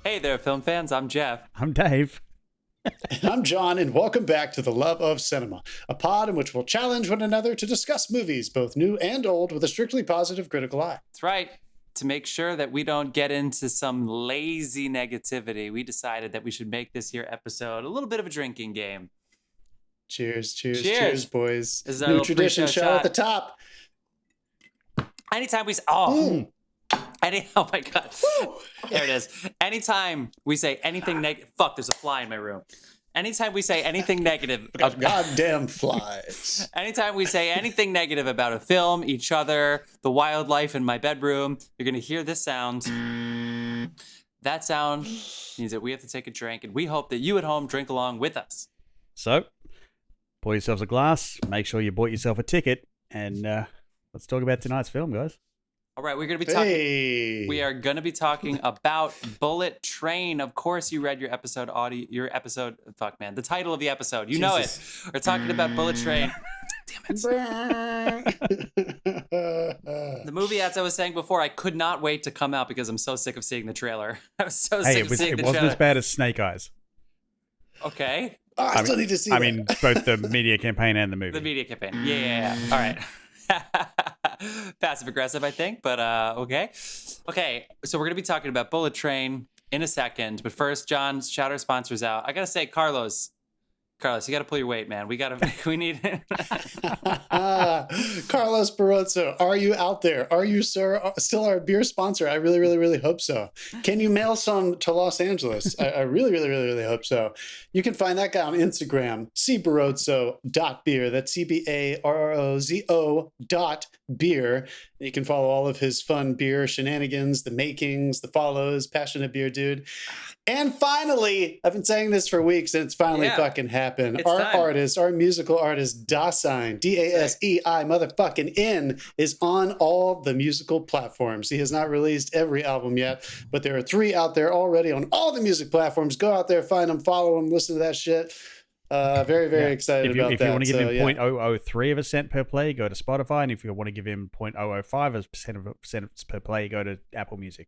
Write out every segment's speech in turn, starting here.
Hey there, film fans. I'm Jeff. I'm Dave. And I'm John, and welcome back to The Love of Cinema, a pod in which we'll challenge one another to discuss movies, both new and old, with a strictly positive critical eye. That's right. To make sure that we don't get into some lazy negativity, we decided that we should make this here episode a little bit of a drinking game. Cheers, cheers, cheers, boys. This is our New little tradition pre-show show shot. at the top. Anytime we say, oh my God. There it is. Anytime we say anything negative, fuck, there's a fly in my room. Anytime we say anything negative, Goddamn flies. anytime we say anything negative about a film, each other, the wildlife in my bedroom, you're going to hear this sound. That sound means that we have to take a drink, and we hope that you at home drink along with us. So, pour yourselves a glass, make sure you bought yourself a ticket, and let's talk about tonight's film, guys. All right, we're going to be talking. Hey. We are going to be talking about Bullet Train. Of course, you read your episode audio. Fuck, man. The title of the episode. You know it. We're talking about Bullet Train. Damn it. The movie, as I was saying before, I could not wait to come out because I'm so sick of seeing the trailer. I was so sick of seeing the It wasn't trailer. as bad as Snake Eyes. Okay. Oh, I still need to see that. I mean, both the media campaign and the movie. The media campaign. Yeah. All right. Passive aggressive, I think, but okay. Okay, so we're going to be talking about Bullet Train in a second. But first, John, shout our sponsors out. I got to say, Carlos, you got to pull your weight, man. We need Carlos Barroso, are you out there? Are you, sir, still our beer sponsor? I really, really, really hope so. Can you mail some to Los Angeles? I really, really, really, really hope so. You can find that guy on Instagram, cbarroso.beer. That's CBARROZO.beer. You can follow all of his fun beer shenanigans, the makings, the follows, passionate beer dude. And finally, I've been saying this for weeks, and it's finally fucking happened. It's Our time. artist, our musical artist, Dasein, Dasei motherfucking N, is on all the musical platforms. He has not released every album yet, but there are 3 out there already on all the music platforms. Go out there, find them, follow them, listen to that shit. Very, very excited about if that. you want to give him yeah. 0.003 of a cent per play, go to Spotify. And if you want to give him 0.005 of a cent per play, go to Apple Music.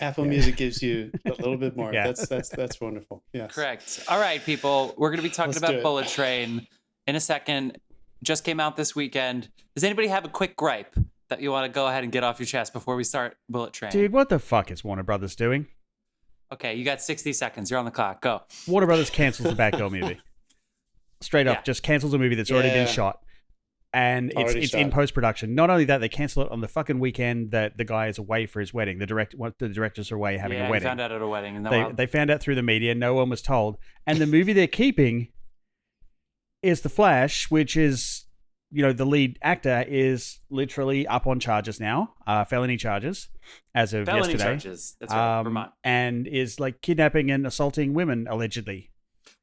Apple Music gives you a little bit more. Yeah. That's wonderful. Yes. Correct. All right, people. We're going to be talking Let's do about it. Bullet Train in a second. Just came out this weekend. Does anybody have a quick gripe that you want to go ahead and get off your chest before we start Bullet Train? Dude, what the fuck is Warner Brothers doing? Okay, you got 60 seconds. You're on the clock. Go. Warner Brothers cancels the Batgirl movie. Straight up, Yeah. just cancels a movie that's already been Yeah. shot. And Already it's shot. in post-production. Not only that, they cancel it on the fucking weekend that the guy is away for his wedding. The directors are away having Yeah, a you wedding. found out at a wedding. And They found out through the media. No one was told. And the movie they're keeping is The Flash, which is, the lead actor is literally up on charges now, felony charges, as of felony yesterday. charges. That's right, Vermont. And is like kidnapping and assaulting women, allegedly.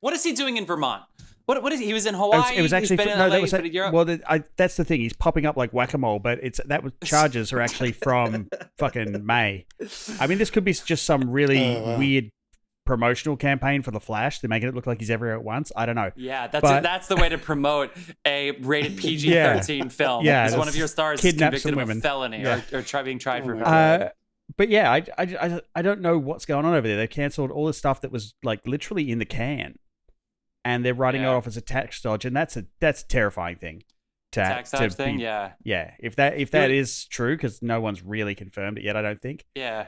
What is he doing in Vermont? What is he? He was in Hawaii. It was actually He's been in no, LA, that was he's been in Europe. well. That's the thing. He's popping up like whack-a-mole, but charges are actually from fucking May. I mean, this could be just some really weird promotional campaign for the Flash. They're making it look like he's everywhere at once. I don't know. Yeah, that's the way to promote a rated PG-13 film. Yeah, because one of your stars is kidnap convicted some of a women. felony Yeah. or being tried for a my felony. But yeah, I don't know what's going on over there. They've cancelled all the stuff that was like literally in the can, and they're writing it off as a tax dodge, and that's a terrifying thing. Tax dodge thing, yeah. Yeah, if that is true, because no one's really confirmed it yet, I don't think. Yeah.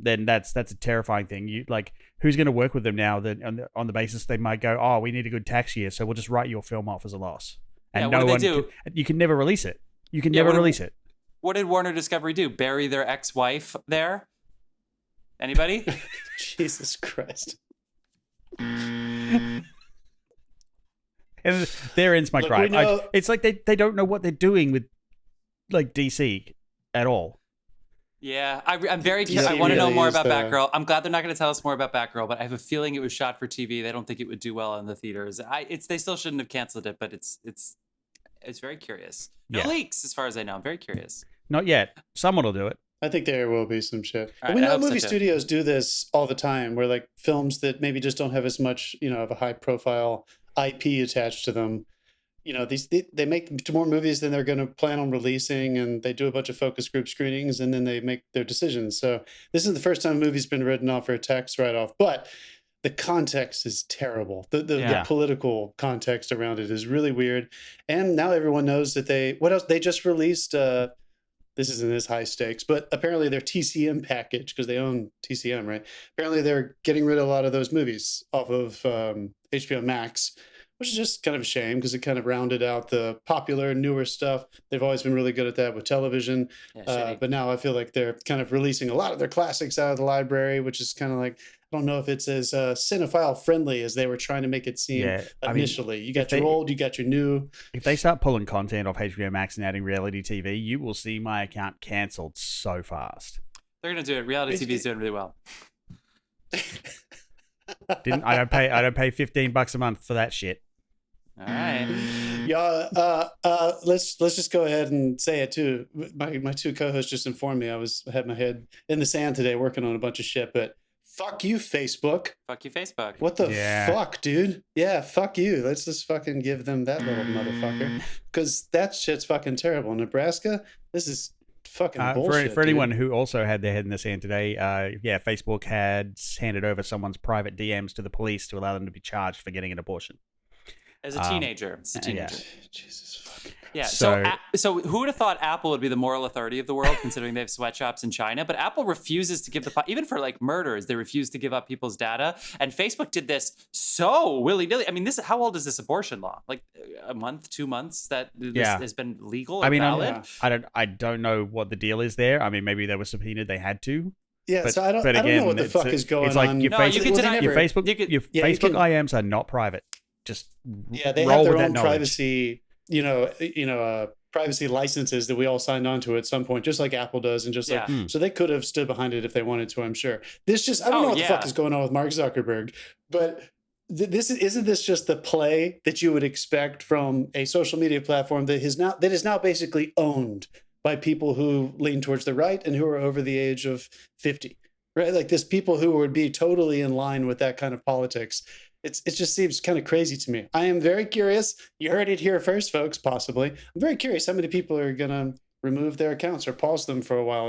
Then that's a terrifying thing. You like, who's going to work with them now? That on the basis they might go, oh, we need a good tax year, so we'll just write your film off as a loss. And Yeah, what do they do? You can never release it. You can Yeah, never what do- release it. What did Warner Discovery do? Bury their ex-wife there? Anybody? Jesus Christ. And there ends my Look, gripe. we know- It's like they don't know what they're doing with like DC at all. Yeah, I'm very curious. DC I want to know really more is about the- Batgirl. I'm glad they're not going to tell us more about Batgirl, but I have a feeling it was shot for TV. They don't think it would do well in the theaters. They still shouldn't have canceled it, but it's very curious. No Yeah. leaks, as far as I know. I'm very curious. Not yet. Someone will do it. I think there will be some shit. All right, we I know hope so movie too. studios do this all the time, where like films that maybe just don't have as much, of a high profile IP attached to them, they make more movies than they're going to plan on releasing, and they do a bunch of focus group screenings, and then they make their decisions. So this is the first time a movie's been written off for a tax write-off, but the context is terrible. The political context around it is really weird. And now everyone knows that they just released, this isn't as high stakes, but apparently their TCM package, because they own TCM, right? Apparently they're getting rid of a lot of those movies off of HBO Max, which is just kind of a shame because it kind of rounded out the popular, newer stuff. They've always been really good at that with television. But now I feel like they're kind of releasing a lot of their classics out of the library, which is kind of like, I don't know if it's as cinephile friendly as they were trying to make it seem initially. You got your old, you got your new. If they start pulling content off HBO Max and adding reality TV, you will see my account cancelled so fast. They're going to do it. Reality TV is doing really well. I don't pay $15 a month for that shit. All right. Yeah, let's just go ahead and say it too. My two co-hosts just informed me I had my head in the sand today working on a bunch of shit, but fuck you, Facebook. Fuck you, Facebook. What the fuck, dude? Yeah, fuck you. Let's just fucking give them that little motherfucker, because that shit's fucking terrible. Nebraska, this is fucking bullshit. For anyone who also had their head in the sand today, Facebook had handed over someone's private DMs to the police to allow them to be charged for getting an abortion. As a teenager. Yeah. Jesus fucking Christ. Yeah. So who would have thought Apple would be the moral authority of the world, considering they have sweatshops in China? But Apple refuses to give even for like murders, they refuse to give up people's data. And Facebook did this so willy-nilly. I mean, how old is this abortion law? Like a month, 2 months that this has been legal or valid? I don't know what the deal is there. I mean, maybe they were subpoenaed, they had to. Yeah, but, so I don't know what the fuck is going on. It's like your Facebook IMs are not private. Just they have their own privacy, privacy licenses that we all signed on to at some point, just like Apple does, and just so they could have stood behind it if they wanted to. I'm sure. I don't know what the fuck is going on with Mark Zuckerberg, but isn't this just the play that you would expect from a social media platform that is now basically owned by people who lean towards the right and who are over the age of 50, right? Like this, people who would be totally in line with that kind of politics. It just seems kind of crazy to me. I am very curious. You heard it here first, folks, possibly. I'm very curious how many people are going to remove their accounts or pause them for a while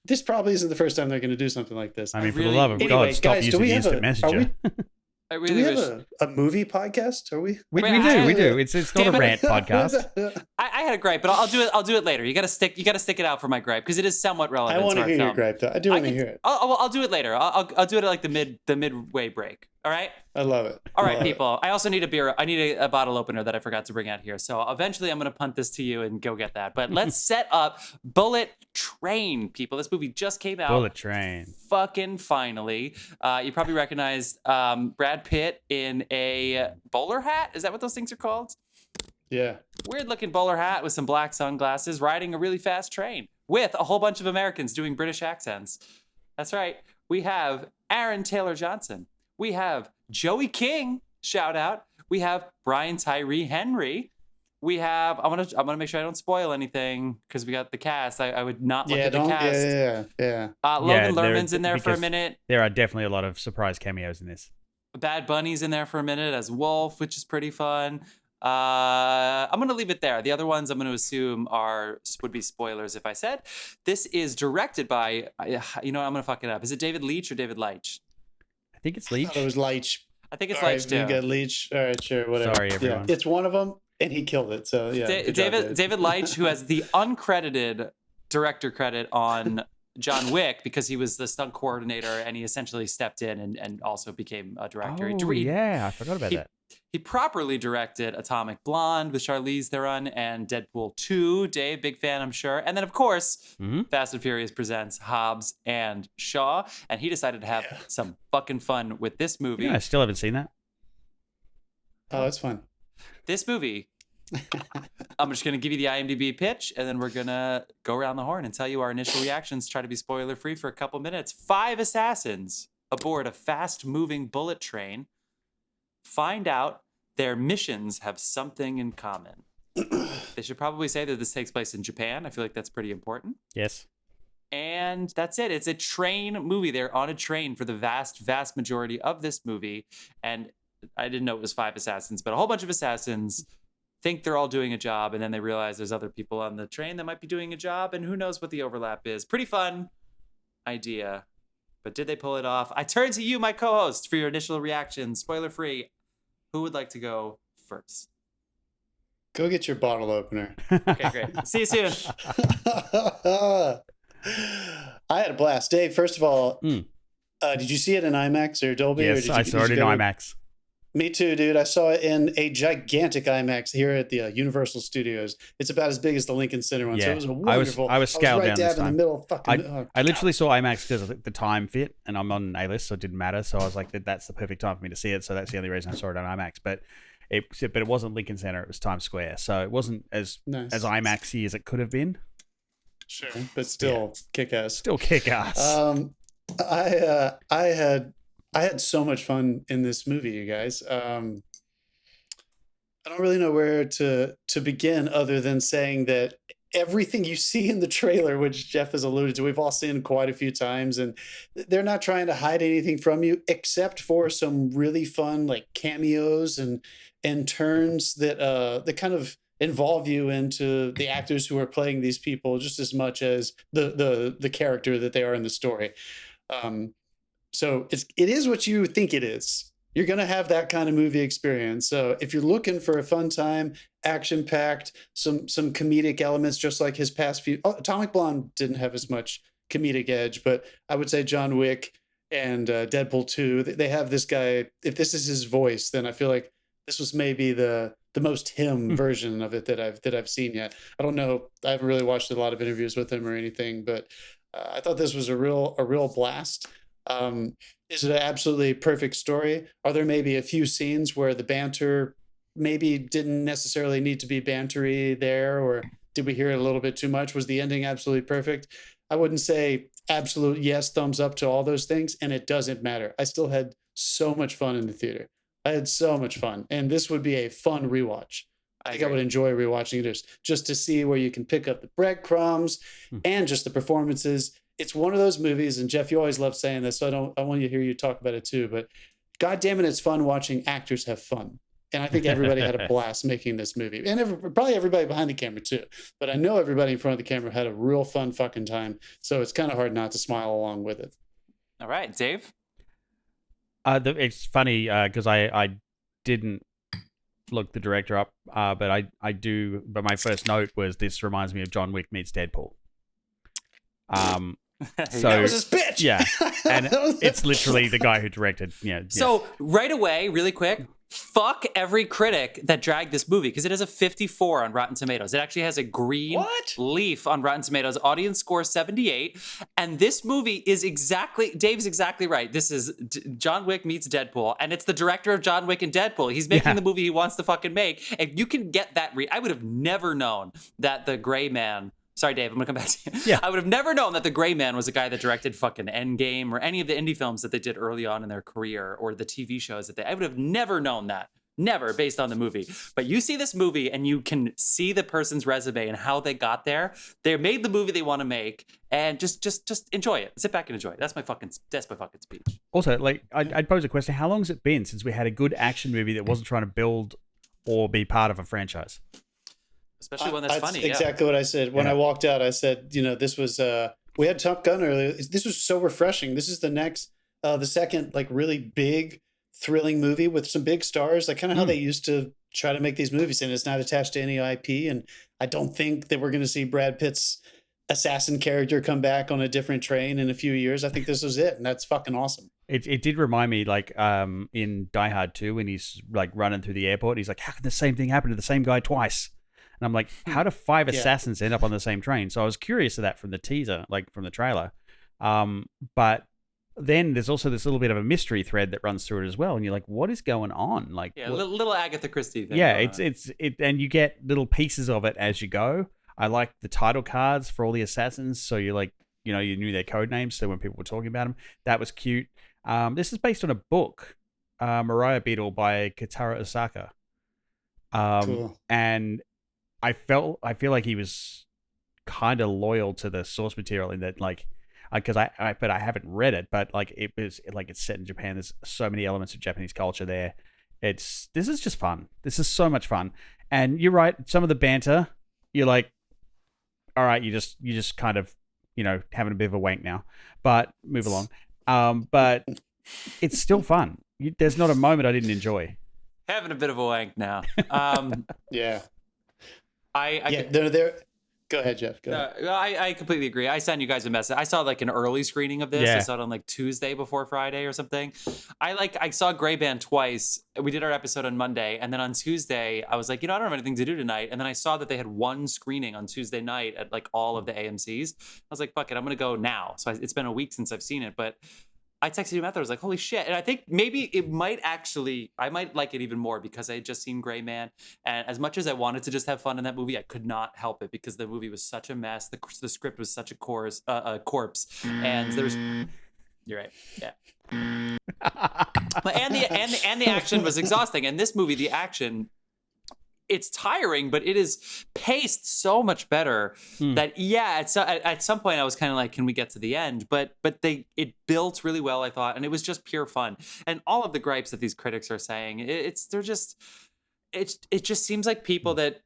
this probably isn't the first time they're going to do something like this. I mean, for the love of God, stop using the instant messenger. Do we have a movie podcast? Are we? We do. It's not a rant podcast. I had a gripe, but I'll do it later. You gotta stick it out for my gripe because it is somewhat relevant. I want to hear your gripe, though. I do want to hear it. I'll do it later. I'll do it at like the midway break. All right. I love it. All right, people. I also need a beer. I need a bottle opener that I forgot to bring out here. So eventually, I'm gonna punt this to you and go get that. But let's set up Bullet Train, people. This movie just came out. Bullet Train. Fucking finally. You probably recognized Brad Pitt in a bowler hat. Is that what those things are called? Yeah. Weird looking bowler hat with some black sunglasses, riding a really fast train with a whole bunch of Americans doing British accents. That's right. We have Aaron Taylor Johnson. We have Joey King, shout out. We have Brian Tyree Henry. We have, I'm gonna make sure I don't spoil anything because we got the cast. I would not look at the cast. Yeah. Logan Lerman's in there for a minute. There are definitely a lot of surprise cameos in this. Bad Bunny's in there for a minute as Wolf, which is pretty fun. I'm gonna leave it there. The other ones I'm gonna assume would be spoilers if I said. This is directed by, I'm gonna fuck it up. Is it David Leitch or David Leitch? I think it's Leitch. It was Leitch. I think it's Leitch too. You got Leitch. All right, sure, whatever. Sorry, everyone. Yeah, it's one of them, and he killed it. So yeah. David Leitch, who has the uncredited director credit on John Wick because he was the stunt coordinator and he essentially stepped in and also became a director. I forgot about that. He properly directed Atomic Blonde with Charlize Theron and Deadpool 2. Dave, big fan, I'm sure. And then, of course, Fast and Furious presents Hobbs and Shaw. And he decided to have some fucking fun with this movie. Yeah, I still haven't seen that. Oh, that's fun. This movie, I'm just going to give you the IMDb pitch, and then we're going to go around the horn and tell you our initial reactions, try to be spoiler-free for a couple minutes. 5 assassins aboard a fast-moving bullet train find out their missions have something in common. They should probably say that this takes place in Japan. I feel like that's pretty important. Yes. And that's it. It's a train movie. They're on a train for the vast, vast majority of this movie. And I didn't know it was 5 assassins, but a whole bunch of assassins think they're all doing a job, and then they realize there's other people on the train that might be doing a job, and who knows what the overlap is. Pretty fun idea. But did they pull it off? I turn to you, my co-host, for your initial reaction. Spoiler free. Who would like to go first? Go get your bottle opener. Okay, great. See you soon. I had a blast. Dave, first of all, did you see it in IMAX or Dolby? Yes, I saw it in IMAX. Me too, dude. I saw it in a gigantic IMAX here at the Universal Studios. It's about as big as the Lincoln Center one. Yeah. So it was a wonderful. I was scaled right down dab this in the time. middle of fucking. I literally saw IMAX because the time fit, and I'm on A-list, so it didn't matter. So I was like, that's the perfect time for me to see it. So that's the only reason I saw it on IMAX. But it wasn't Lincoln Center; it was Times Square. So it wasn't as IMAX-y as it could have been. Sure, but still kick ass. Still kick ass. I had so much fun in this movie, you guys. I don't really know where to begin other than saying that everything you see in the trailer, which Jeff has alluded to, we've all seen quite a few times, and they're not trying to hide anything from you except for some really fun like cameos and turns that kind of involve you into the actors who are playing these people just as much as the character that they are in the story. So it is what you think it is. You're going to have that kind of movie experience. So if you're looking for a fun time, action-packed, some comedic elements, just like his past few... Oh, Atomic Blonde didn't have as much comedic edge, but I would say John Wick and Deadpool 2, they have this guy... If this is his voice, then I feel like this was maybe the most him version of it that I've seen yet. I don't know. I haven't really watched a lot of interviews with him or anything, but I thought this was a real blast. Is it an absolutely perfect story? Are there maybe a few scenes where the banter maybe didn't necessarily need to be bantery there, or did we hear it a little bit too much? Was the ending absolutely perfect? I wouldn't say absolute yes, thumbs up to all those things, and it doesn't matter. I still had so much fun in the theater. I had so much fun, and this would be a fun rewatch. I think I would enjoy rewatching it just to see where you can pick up the breadcrumbs and just the performances. It's one of those movies, and Jeff, you always love saying this, so I want to hear you talk about it too, but God damn it, it's fun watching actors have fun. And I think everybody had a blast making this movie. And probably everybody behind the camera too. But I know everybody in front of the camera had a real fun fucking time. So it's kind of hard not to smile along with it. All right, Dave? It's funny because I didn't look the director up, but I do. But my first note was this reminds me of John Wick meets Deadpool. So that was his bitch. Yeah, and it's literally the guy who directed. Yeah. So right away, really quick, fuck every critic that dragged this movie because it has a 54 on Rotten Tomatoes. It actually has a green leaf on Rotten Tomatoes. Audience score 78, and this movie is Dave's exactly right. This is John Wick meets Deadpool, and it's the director of John Wick and Deadpool. He's making the movie he wants to fucking make. If you can get that, I would have never known that the Gray Man. Sorry, Dave, I'm going to come back to you. Yeah. I would have never known that the Gray Man was a guy that directed fucking Endgame or any of the indie films that they did early on in their career or the TV shows I would have never known that. Never, based on the movie. But you see this movie and you can see the person's resume and how they got there. They made the movie they want to make, and just enjoy it. Sit back and enjoy it. That's my fucking speech. Also, like, I'd pose a question. How long has it been since we had a good action movie that wasn't trying to build or be part of a franchise? Especially one that's funny. Exactly what I said. When I walked out, I said, this was, we had Top Gun earlier. This was so refreshing. This is the second, like, really big, thrilling movie with some big stars, like kind of how they used to try to make these movies. And it's not attached to any IP. And I don't think that we're going to see Brad Pitt's assassin character come back on a different train in a few years. I think this was it. And that's fucking awesome. It did remind me, like, in Die Hard 2, when he's, like, running through the airport, he's like, how can the same thing happen to the same guy twice? And I'm like, how do 5 assassins end up on the same train? So I was curious of that from the teaser, like from the trailer. But then there's also this little bit of a mystery thread that runs through it as well. And you're like, what is going on? Like, little Agatha Christie thing. Yeah, and you get little pieces of it as you go. I like the title cards for all the assassins. So you like, you knew their code names. So when people were talking about them, that was cute. This is based on a book, Mariah Beetle by Kitara Osaka. Cool. And I feel like he was kind of loyal to the source material in that, like, because I haven't read it, but like it's set in Japan. There's so many elements of Japanese culture there. This is just fun. This is so much fun, And you're right. Some of the banter, you're like, all right, you just kind of, having a bit of a wank now, but move along. But it's still fun. There's not a moment I didn't enjoy. Having a bit of a wank now. Yeah. I They're. Go ahead, Jeff. Go ahead. I completely agree. I sent you guys a message. I saw like an early screening of this. Yeah. I saw it on like Tuesday before Friday or something. I saw Grey Band twice. We did our episode on Monday, and then on Tuesday I was like, I don't have anything to do tonight. And then I saw that they had one screening on Tuesday night at like all of the AMCs. I was like, fuck it, I'm gonna go now. So it's been a week since I've seen it, but I texted him after. I was like, holy shit. And I think maybe I might like it even more because I had just seen Gray Man. And as much as I wanted to just have fun in that movie, I could not help it because the movie was such a mess. The script was such a corpse. And there's, you're right. Yeah. and the action was exhausting. And this movie, the action, it's tiring, but it is paced so much better that at some point I was kind of like, can we get to the end? But it built really well, I thought, and it was just pure fun. And all of the gripes that these critics are saying, it just seems like people that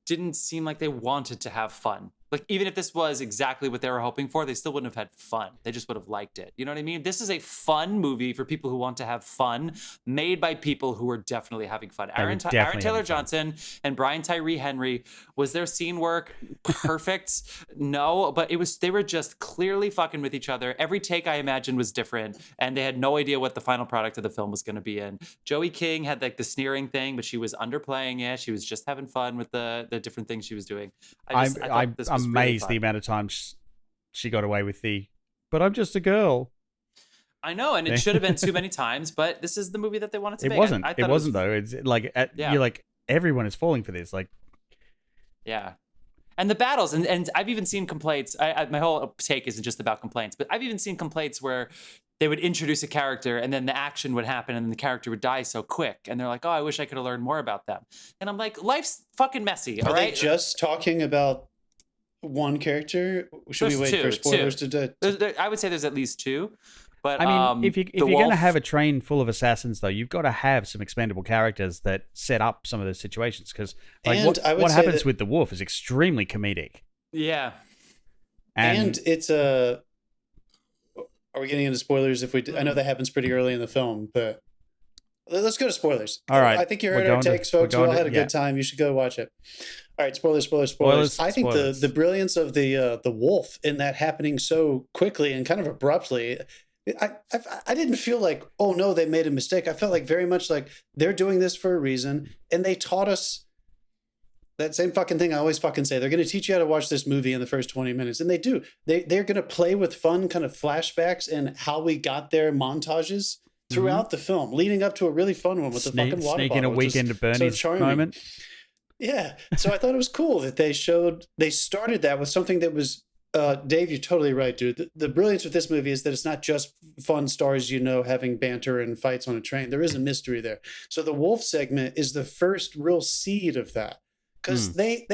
didn't seem like they wanted to have fun. Like, even if this was exactly what they were hoping for, they still wouldn't have had fun. They just would have liked it. You know what I mean? This is a fun movie for people who want to have fun, made by people who are definitely having fun. Aaron Taylor Johnson and Brian Tyree Henry, was their scene work perfect? No, but they were just clearly fucking with each other. Every take, I imagine, was different, and they had no idea what the final product of the film was going to be in. Joey King had like the sneering thing, but she was underplaying it. She was just having fun with the different things she was doing. I'm amazed really the amount of times she got away with but I'm just a girl. I know, and it should have been too many times, but this is the movie that they wanted to make. It wasn't though. It's like, you're like, everyone is falling for this. Like, yeah. And the battles, and I've even seen complaints. My whole take isn't just about complaints, but I've even seen complaints where they would introduce a character and then the action would happen and then the character would die so quick. And they're like, oh, I wish I could have learned more about them. And I'm like, life's fucking messy, all right? Are they just talking about one character? Should we wait for spoilers to I would say there's at least two. But I mean, if you're going to have a train full of assassins, though, you've got to have some expendable characters that set up some of those situations. Because like, what happens with the wolf is extremely comedic. Yeah. And it's a... Are we getting into spoilers? I know that happens pretty early in the film, but let's go to spoilers. All right. I think you heard our takes, folks. We all had a good time. You should go watch it. All right, spoilers. I think the brilliance of the wolf in that happening so quickly and kind of abruptly, I didn't feel like, oh no, they made a mistake. I felt like very much like they're doing this for a reason, and they taught us that same fucking thing I always fucking say. They're going to teach you how to watch this movie in the first 20 minutes, and they do. They're going to play with fun kind of flashbacks and how we got there montages throughout the film, leading up to a really fun one with the fucking water bottle. Sneaking a weekend at Bernie's moment. Yeah. So I thought it was cool that they started that with something that was, Dave, you're totally right, dude. The brilliance with this movie is that it's not just fun stars, having banter and fights on a train. There is a mystery there. So the wolf segment is the first real seed of that. Because they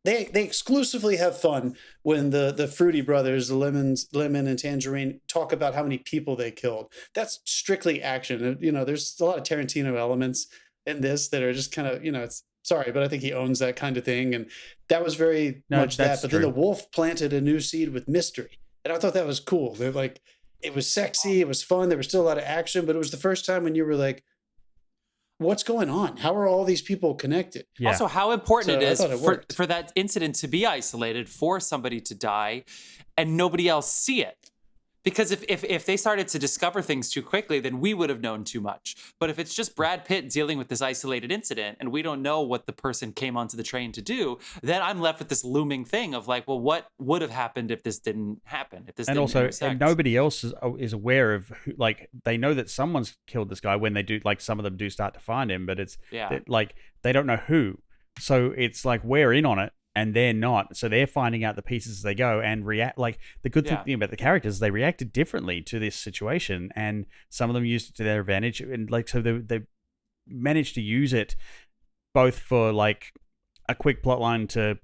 exclusively have fun when the Fruity brothers, the Lemon and Tangerine, talk about how many people they killed. That's strictly action. There's a lot of Tarantino elements in this that are just kind of, it's sorry, but I think he owns that kind of thing. And that was very much that. But then the wolf planted a new seed with mystery. And I thought that was cool. They're like, it was sexy. It was fun. There was still a lot of action, but it was the first time when you were like, what's going on? How are all these people connected? Yeah. Also, how important it is for that incident to be isolated, for somebody to die and nobody else see it. Because if they started to discover things too quickly, then we would have known too much. But if it's just Brad Pitt dealing with this isolated incident and we don't know what the person came onto the train to do, then I'm left with this looming thing of like, well, what would have happened if this didn't happen? If this and didn't also, intersect? Nobody else is aware of who, like, they know that someone's killed this guy when they do, like, some of them do start to find him, but it's like they don't know who. So it's like we're in on it. And they're not, so they're finding out the pieces as they go and react. Like, the good thing about the characters, they reacted differently to this situation, and some of them used it to their advantage, and like so they managed to use it both for like a quick plot line to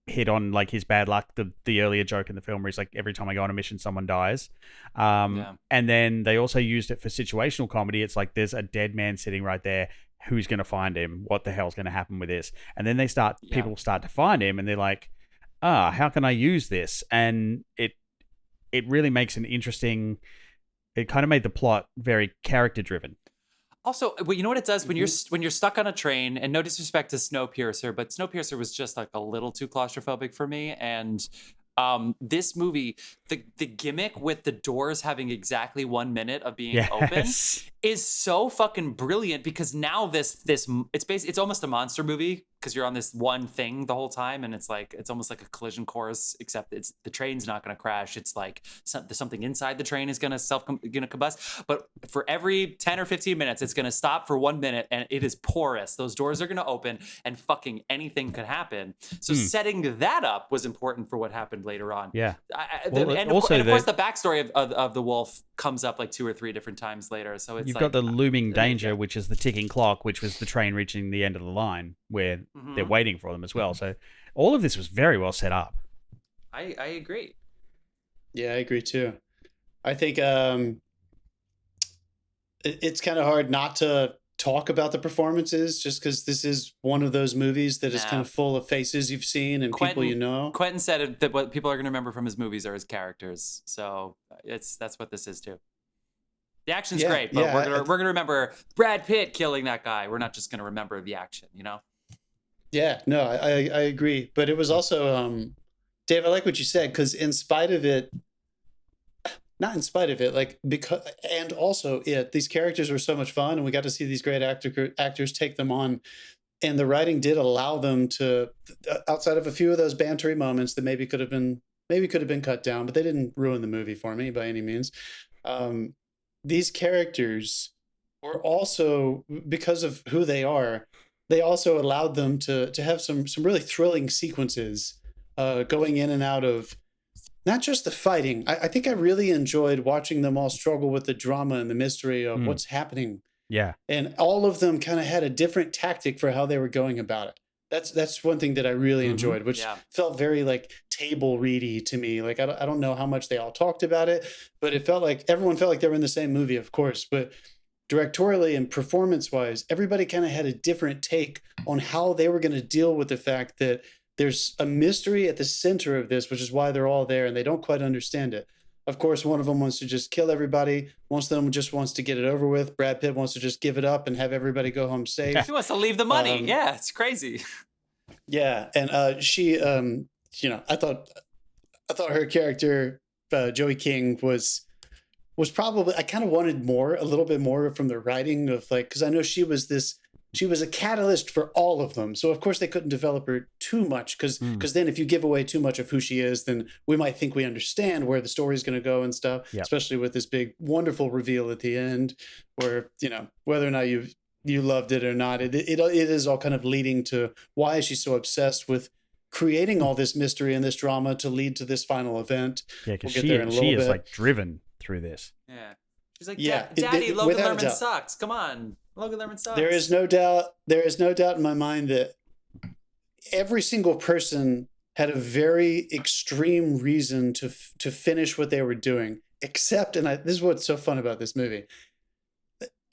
hit on like his bad luck, the earlier joke in the film where he's like, every time I go on a mission, someone dies, and then they also used it for situational comedy. It's like there's a dead man sitting right there. who's going to find him? What the hell's going to happen with this? And then people start to find him, and they're like, how can I use this? And it really makes an interesting. It kind of made the plot very character driven. Also, well, you know what it does when you're stuck on a train, and no disrespect to Snowpiercer, but Snowpiercer was just like a little too claustrophobic for me. And this movie, the gimmick with the doors having exactly 1 minute of being open is so fucking brilliant, because now it's almost a monster movie, because you're on this one thing the whole time, and it's almost like a collision course, except the train's not going to crash. It's like something inside the train is going to combust. But for every 10 or 15 minutes, it's going to stop for 1 minute, and it is porous. Those doors are going to open, and fucking anything could happen. So setting that up was important for what happened later on. Yeah. And of course, the backstory of the wolf comes up like 2 or 3 different times later. So it's you've got the looming danger, which is the ticking clock, which was the train reaching the end of the line where they're waiting for them as well. So all of this was very well set up. I agree. Yeah, I agree too. I think it's kind of hard not to talk about the performances, just because this is one of those movies that is kind of full of faces you've seen and people you know. Quentin said that what people are going to remember from his movies are his characters. So that's what this is too. The action's great, but we're gonna remember Brad Pitt killing that guy. We're not just gonna remember the action, you know? Yeah, no, I agree. But it was also, Dave, I like what you said, because in spite of it, like, because, and also these characters were so much fun, and we got to see these great actors take them on, and the writing did allow them to, outside of a few of those bantery moments that maybe could have been cut down, but they didn't ruin the movie for me by any means. These characters were also, because of who they are, they also allowed them to have some really thrilling sequences going in and out of not just the fighting. I think I really enjoyed watching them all struggle with the drama and the mystery of what's happening. Yeah. And all of them kind of had a different tactic for how they were going about it. That's one thing that I really enjoyed, which felt very like table ready to me. Like, I don't know how much they all talked about it, but it felt like everyone felt like they were in the same movie, of course. But directorially and performance wise, everybody kind of had a different take on how they were going to deal with the fact that there's a mystery at the center of this, which is why they're all there and they don't quite understand it. Of course, one of them wants to just kill everybody. One of them just wants to get it over with. Brad Pitt wants to just give it up and have everybody go home safe. He wants to leave the money. Yeah, it's crazy. Yeah, and she, I thought her character, Joey King, was probably, I kind of wanted a little bit more from the writing of, like, because I know she was a catalyst for all of them. So of course they couldn't develop her too much, because then if you give away too much of who she is, then we might think we understand where the story's going to go and stuff. Yep. Especially with this big wonderful reveal at the end, where whether or not you loved it or not, it is all kind of leading to why is she so obsessed with creating all this mystery and this drama to lead to this final event. Yeah, because she is like driven through this. Yeah, she's like, Daddy, Logan Lerman sucks. Come on, Logan Lerman sucks. There is no doubt in my mind that every single person had a very extreme reason to finish what they were doing, except, and this is what's so fun about this movie.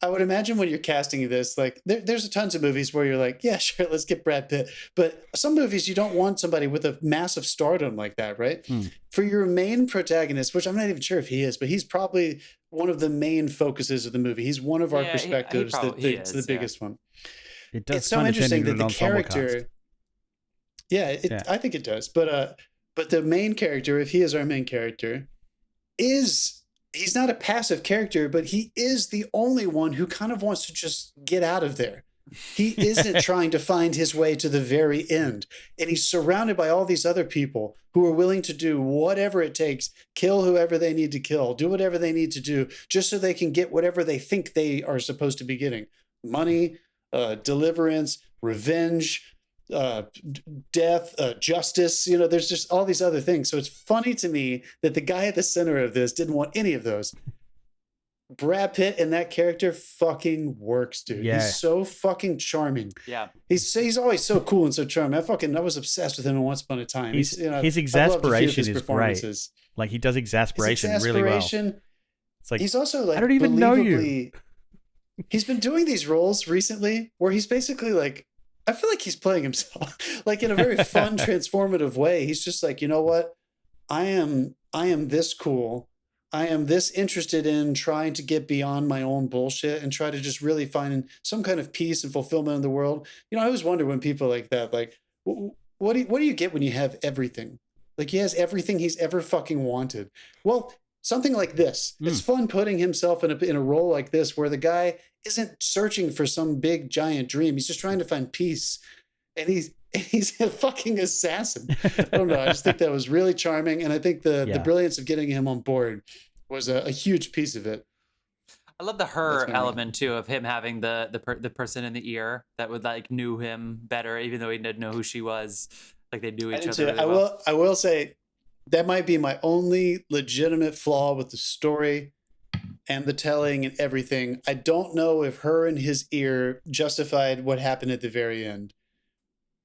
I would imagine when you're casting this, like there's tons of movies where you're like, yeah, sure, let's get Brad Pitt. But some movies, you don't want somebody with a massive stardom like that, right? For your main protagonist, which I'm not even sure if he is, but he's probably one of the main focuses of the movie. He's one of our perspectives. It's the biggest one. It does. It's so interesting that the character. I think it does. But the main character, if he is our main character, he's not a passive character, but he is the only one who kind of wants to just get out of there. He isn't trying to find his way to the very end. And he's surrounded by all these other people who are willing to do whatever it takes, kill whoever they need to kill, do whatever they need to do, just so they can get whatever they think they are supposed to be getting. Money, deliverance, revenge, death, justice, there's just all these other things. So it's funny to me that the guy at the center of this didn't want any of those. Brad Pitt and that character fucking works, dude. Yeah. He's so fucking charming. Yeah. He's always so cool and so charming. I was obsessed with him in Once Upon a Time. His exasperation is great. Like, he does exasperation really well. It's like, he's also like, I don't even know you. he's been doing these roles recently where he's basically like, I feel like he's playing himself like in a very fun, transformative way. He's just like, you know what? I am this cool. I am this interested in trying to get beyond my own bullshit and try to just really find some kind of peace and fulfillment in the world. I always wonder when people like that, like, what do you get when you have everything? Like he has everything he's ever fucking wanted. Well, something like this. It's fun putting himself in a role like this where the guy isn't searching for some big giant dream. He's just trying to find peace. And he's a fucking assassin. I don't know. I just think that was really charming. And I think the brilliance of getting him on board was a huge piece of it. I love the her element too, of him having the person in the ear that would like knew him better, even though he didn't know who she was. Like they knew each other. Really well. I will say that might be my only legitimate flaw with the story and the telling and everything. I don't know if her in his ear justified what happened at the very end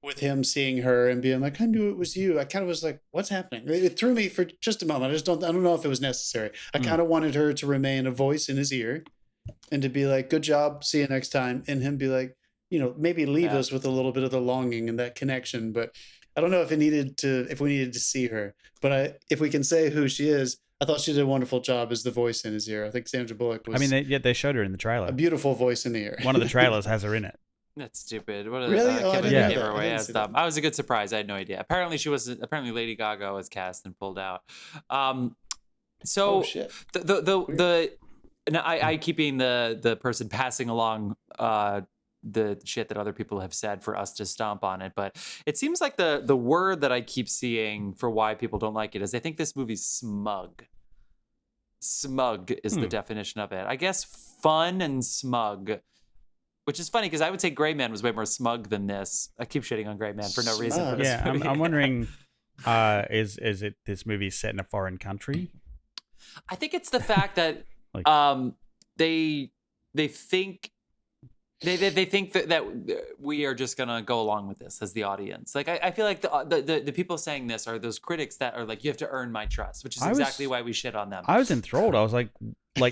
with him seeing her and being like, I knew it was you. I kind of was like, what's happening? It threw me for just a moment. I don't know if it was necessary. I kind of wanted her to remain a voice in his ear and to be like, good job. See you next time. And him be like, maybe leave us with a little bit of the longing and that connection. But I don't know if we needed to see her, but if we can say who she is, I thought she did a wonderful job as the voice in his ear. I think Sandra Bullock was. I mean, they showed her in the trailer. A beautiful voice in the ear. One of the trailers has her in it. That's stupid. What really? I didn't know that. I was a good surprise. I had no idea. Apparently Lady Gaga was cast and pulled out. So shit. I keep being the person passing along the shit that other people have said for us to stomp on it, but it seems like the word that I keep seeing for why people don't like it is they think this movie's smug. Smug is the definition of it. I guess fun and smug, which is funny because I would say Gray Man was way more smug than this. I keep shitting on Gray Man for no reason. For this movie. I'm wondering, is it this movie set in a foreign country? I think it's the fact that they think. They think that we are just gonna go along with this as the audience. Like I feel like the people saying this are those critics that are like, you have to earn my trust, which is exactly why we shit on them. I was enthralled. I was like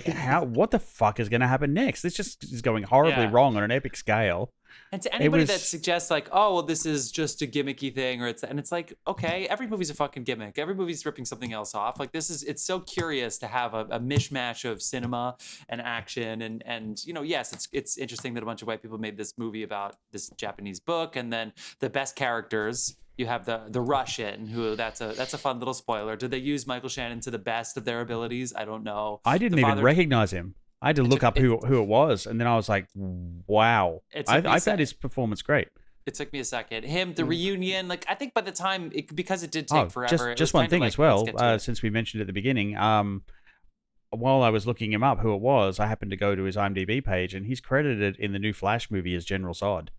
how? What the fuck is gonna happen next? This just is going horribly wrong on an epic scale. And to anybody that suggests like, oh well, this is just a gimmicky thing, or it's like, okay, every movie's a fucking gimmick. Every movie's ripping something else off. Like it's so curious to have a mishmash of cinema and action and yes, it's interesting that a bunch of white people made this movie about this Japanese book, and then the best characters. You have the Russian, who that's a fun little spoiler. Did they use Michael Shannon to the best of their abilities? I don't know. I didn't even recognize him. I had to look up who it was, and then I was like, wow. I found his performance great. It took me a second. The reunion, like I think by the time, because it did take forever. Just one thing as well, since we mentioned at the beginning, while I was looking him up who it was, I happened to go to his IMDb page, and he's credited in the new Flash movie as General Zod.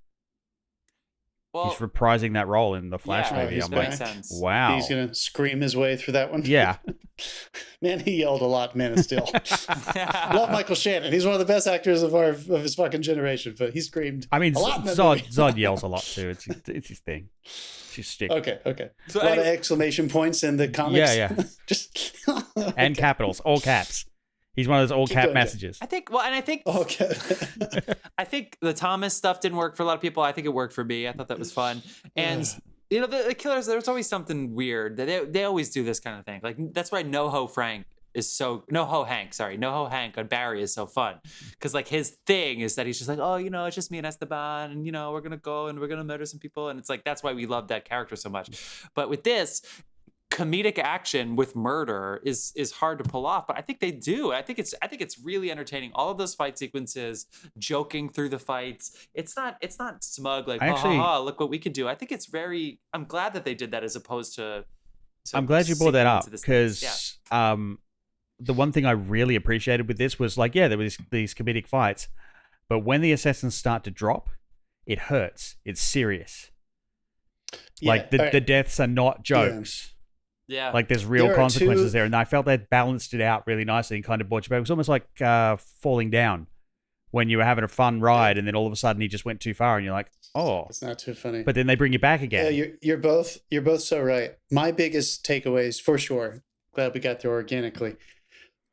Well, he's reprising that role in the Flash movie. I'm like, wow. He's going to scream his way through that one. Yeah. Man, he yelled a lot, Man of Steel. Love Michael Shannon. He's one of the best actors of his fucking generation, but he screamed a lot in that movie. Zod yells a lot too. It's his thing. It's his stick. Okay. So a lot of exclamation points in the comics. Yeah. Just and capitals, all caps. He's one of those all cap messages. I think the Thomas stuff didn't work for a lot of people. I think it worked for me. I thought that was fun. And the Killers, there's always something weird. They always do this kind of thing. Like that's why NoHo Hank on Barry is so fun. Because like his thing is that he's just like, oh, it's just me and Esteban, and we're gonna go and we're gonna murder some people, and it's like that's why we love that character so much. But with this, comedic action with murder is hard to pull off, but I think they do. I think it's really entertaining. All of those fight sequences, joking through the fights. It's not smug like look what we can do. I think it's very. I'm glad that they did that as opposed to I'm glad you brought that up because the one thing I really appreciated with this was like there was these comedic fights, but when the assassins start to drop, it hurts. It's serious. Like the deaths are not jokes. Yeah, like there's real consequences there, and I felt that balanced it out really nicely and kind of brought you back. It was almost like falling down when you were having a fun ride, and then all of a sudden he just went too far, and you're like, oh, it's not too funny. But then they bring you back again. Yeah, you're both so right. My biggest takeaways, for sure. Glad we got there organically.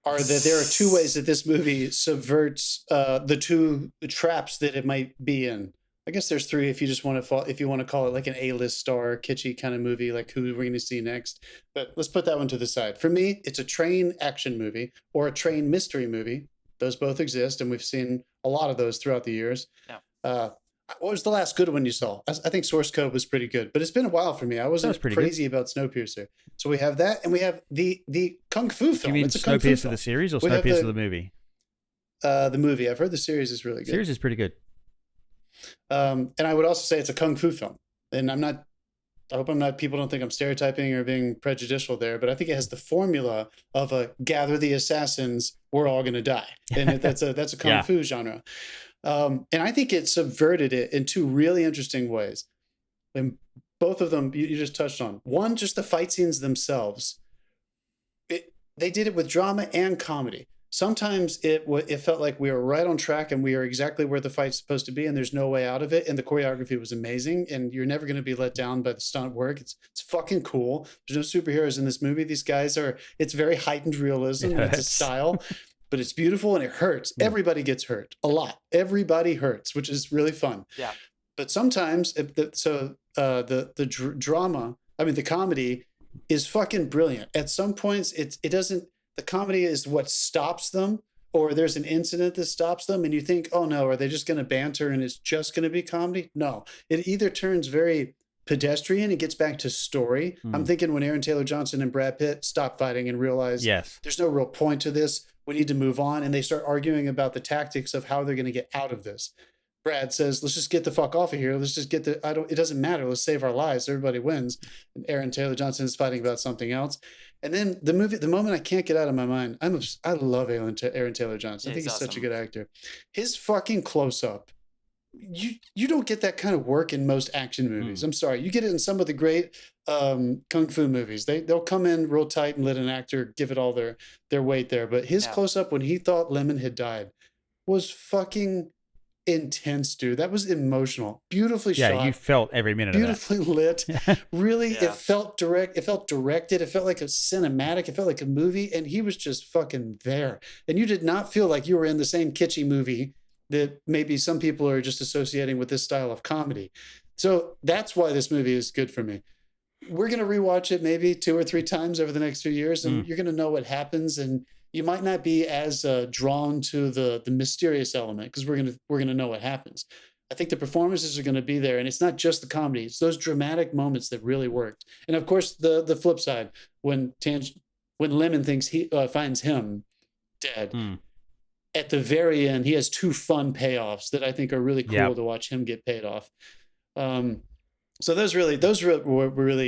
are that there are two ways that this movie subverts the two traps that it might be in. I guess there's three if you just want to if you want to call it like an A-list star kitschy kind of movie, like who we're going to see next. But let's put that one to the side. For me, it's a train action movie or a train mystery movie. Those both exist, and we've seen a lot of those throughout the years. Yeah. What was the last good one you saw? I think Source Code was pretty good, but it's been a while for me. I wasn't crazy about Snowpiercer. So we have that, and we have the Kung Fu film. Do you mean Snowpiercer the series or Snowpiercer the movie? The movie. I've heard the series is really good. The series is pretty good. And I would also say it's a Kung Fu film. And I hope people don't think I'm stereotyping or being prejudicial there, but I think it has the formula of a gather the assassins, we're all going to die. And that's a Kung Fu genre. And I think it subverted it in two really interesting ways. And both of them you just touched on. One, just the fight scenes themselves. They did it with drama and comedy. Sometimes it felt like we were right on track and we are exactly where the fight's supposed to be and there's no way out of it. And the choreography was amazing and you're never going to be let down by the stunt work. It's fucking cool. There's no superheroes in this movie. These guys it's very heightened realism. It's a style, but it's beautiful and it hurts. Everybody gets hurt a lot. Everybody hurts, which is really fun. Yeah. But sometimes the drama, the comedy is fucking brilliant. At some points the comedy is what stops them, or there's an incident that stops them, and you think, oh no, are they just going to banter and it's just going to be comedy? No, it either turns very pedestrian and gets back to story. I'm thinking when Aaron Taylor Johnson and Brad Pitt stop fighting and realize there's no real point to this, we need to move on, and they start arguing about the tactics of how they're going to get out of this. Brad says, let's just get the fuck off of here. Let's just it doesn't matter. Let's save our lives. Everybody wins. And Aaron Taylor Johnson is fighting about something else. And then the moment I can't get out of my mind, I love Aaron Taylor Johnson. I think he's awesome. Such a good actor. His fucking close up. You don't get that kind of work in most action movies. I'm sorry. You get it in some of the great kung fu movies. They'll come in real tight and let an actor give it all their weight there. But his close up when he thought Lemon had died was fucking intense, dude. That was emotional, beautifully shot. Yeah, you felt every minute beautifully of that. Lit. Really, it felt direct. It felt directed. It felt like a cinematic. It felt like a movie, and he was just fucking there. And you did not feel like you were in the same kitschy movie that maybe some people are just associating with this style of comedy. So that's why this movie is good for me. We're gonna rewatch it maybe 2 or 3 times over the next few years, and you're gonna know what happens and you might not be as drawn to the mysterious element because we're gonna know what happens. I think the performances are gonna be there, and it's not just the comedy; it's those dramatic moments that really worked. And of course, the flip side when Lemon thinks he finds him dead, at the very end, he has 2 fun payoffs that I think are really cool to watch him get paid off. So those really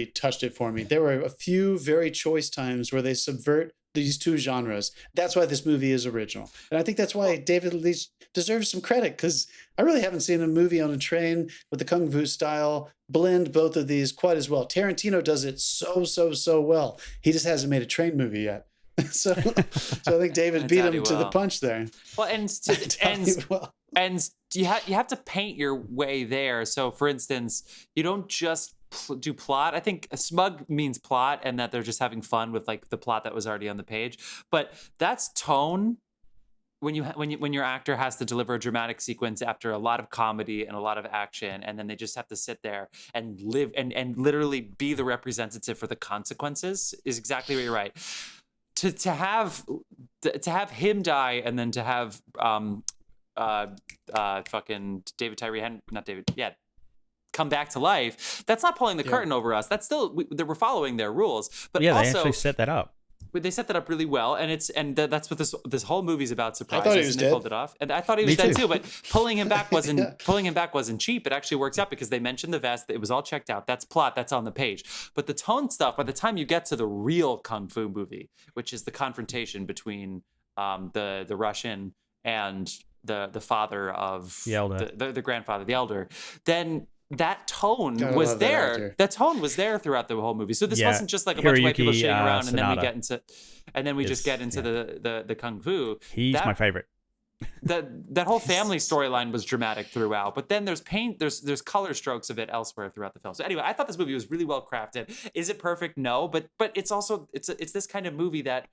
touched it for me. There were a few very choice times where they subvert these 2 genres. That's why this movie is original. And I think that's why David Leitch deserves some credit, because I really haven't seen a movie on a train with the Kung Fu style blend both of these quite as well. Tarantino does it so well. He just hasn't made a train movie yet. So I think David beat him to the punch there. Well, and you have to paint your way there. So for instance, you don't just do plot. I think smug means plot and that they're just having fun with like the plot that was already on the page. But that's tone. When your actor has to deliver a dramatic sequence after a lot of comedy and a lot of action, and then they just have to sit there and live and literally be the representative for the consequences, is exactly what you're right. To have him die and then to have fucking Tyree Henry, not David, come back to life. That's not pulling the curtain over us. That's still we're following their rules. But they also, actually set that up. They set that up really well, and that's what this whole movie's about. Surprises. I thought he was and dead. They pulled it off, and I thought he was dead too. But pulling him back wasn't cheap. It actually works out because they mentioned the vest. It was all checked out. That's plot. That's on the page. But the tone stuff. By the time you get to the real kung fu movie, which is the confrontation between the Russian and the father of the elder, the grandfather, the elder, then that tone was there. That tone was there throughout the whole movie. So this wasn't just like a bunch of white people shitting around, and then we just get into the kung fu. He's my favorite. That whole family storyline was dramatic throughout, but then there's color strokes of it elsewhere throughout the film. So anyway, I thought this movie was really well crafted. Is it perfect? No, but it's also it's this kind of movie that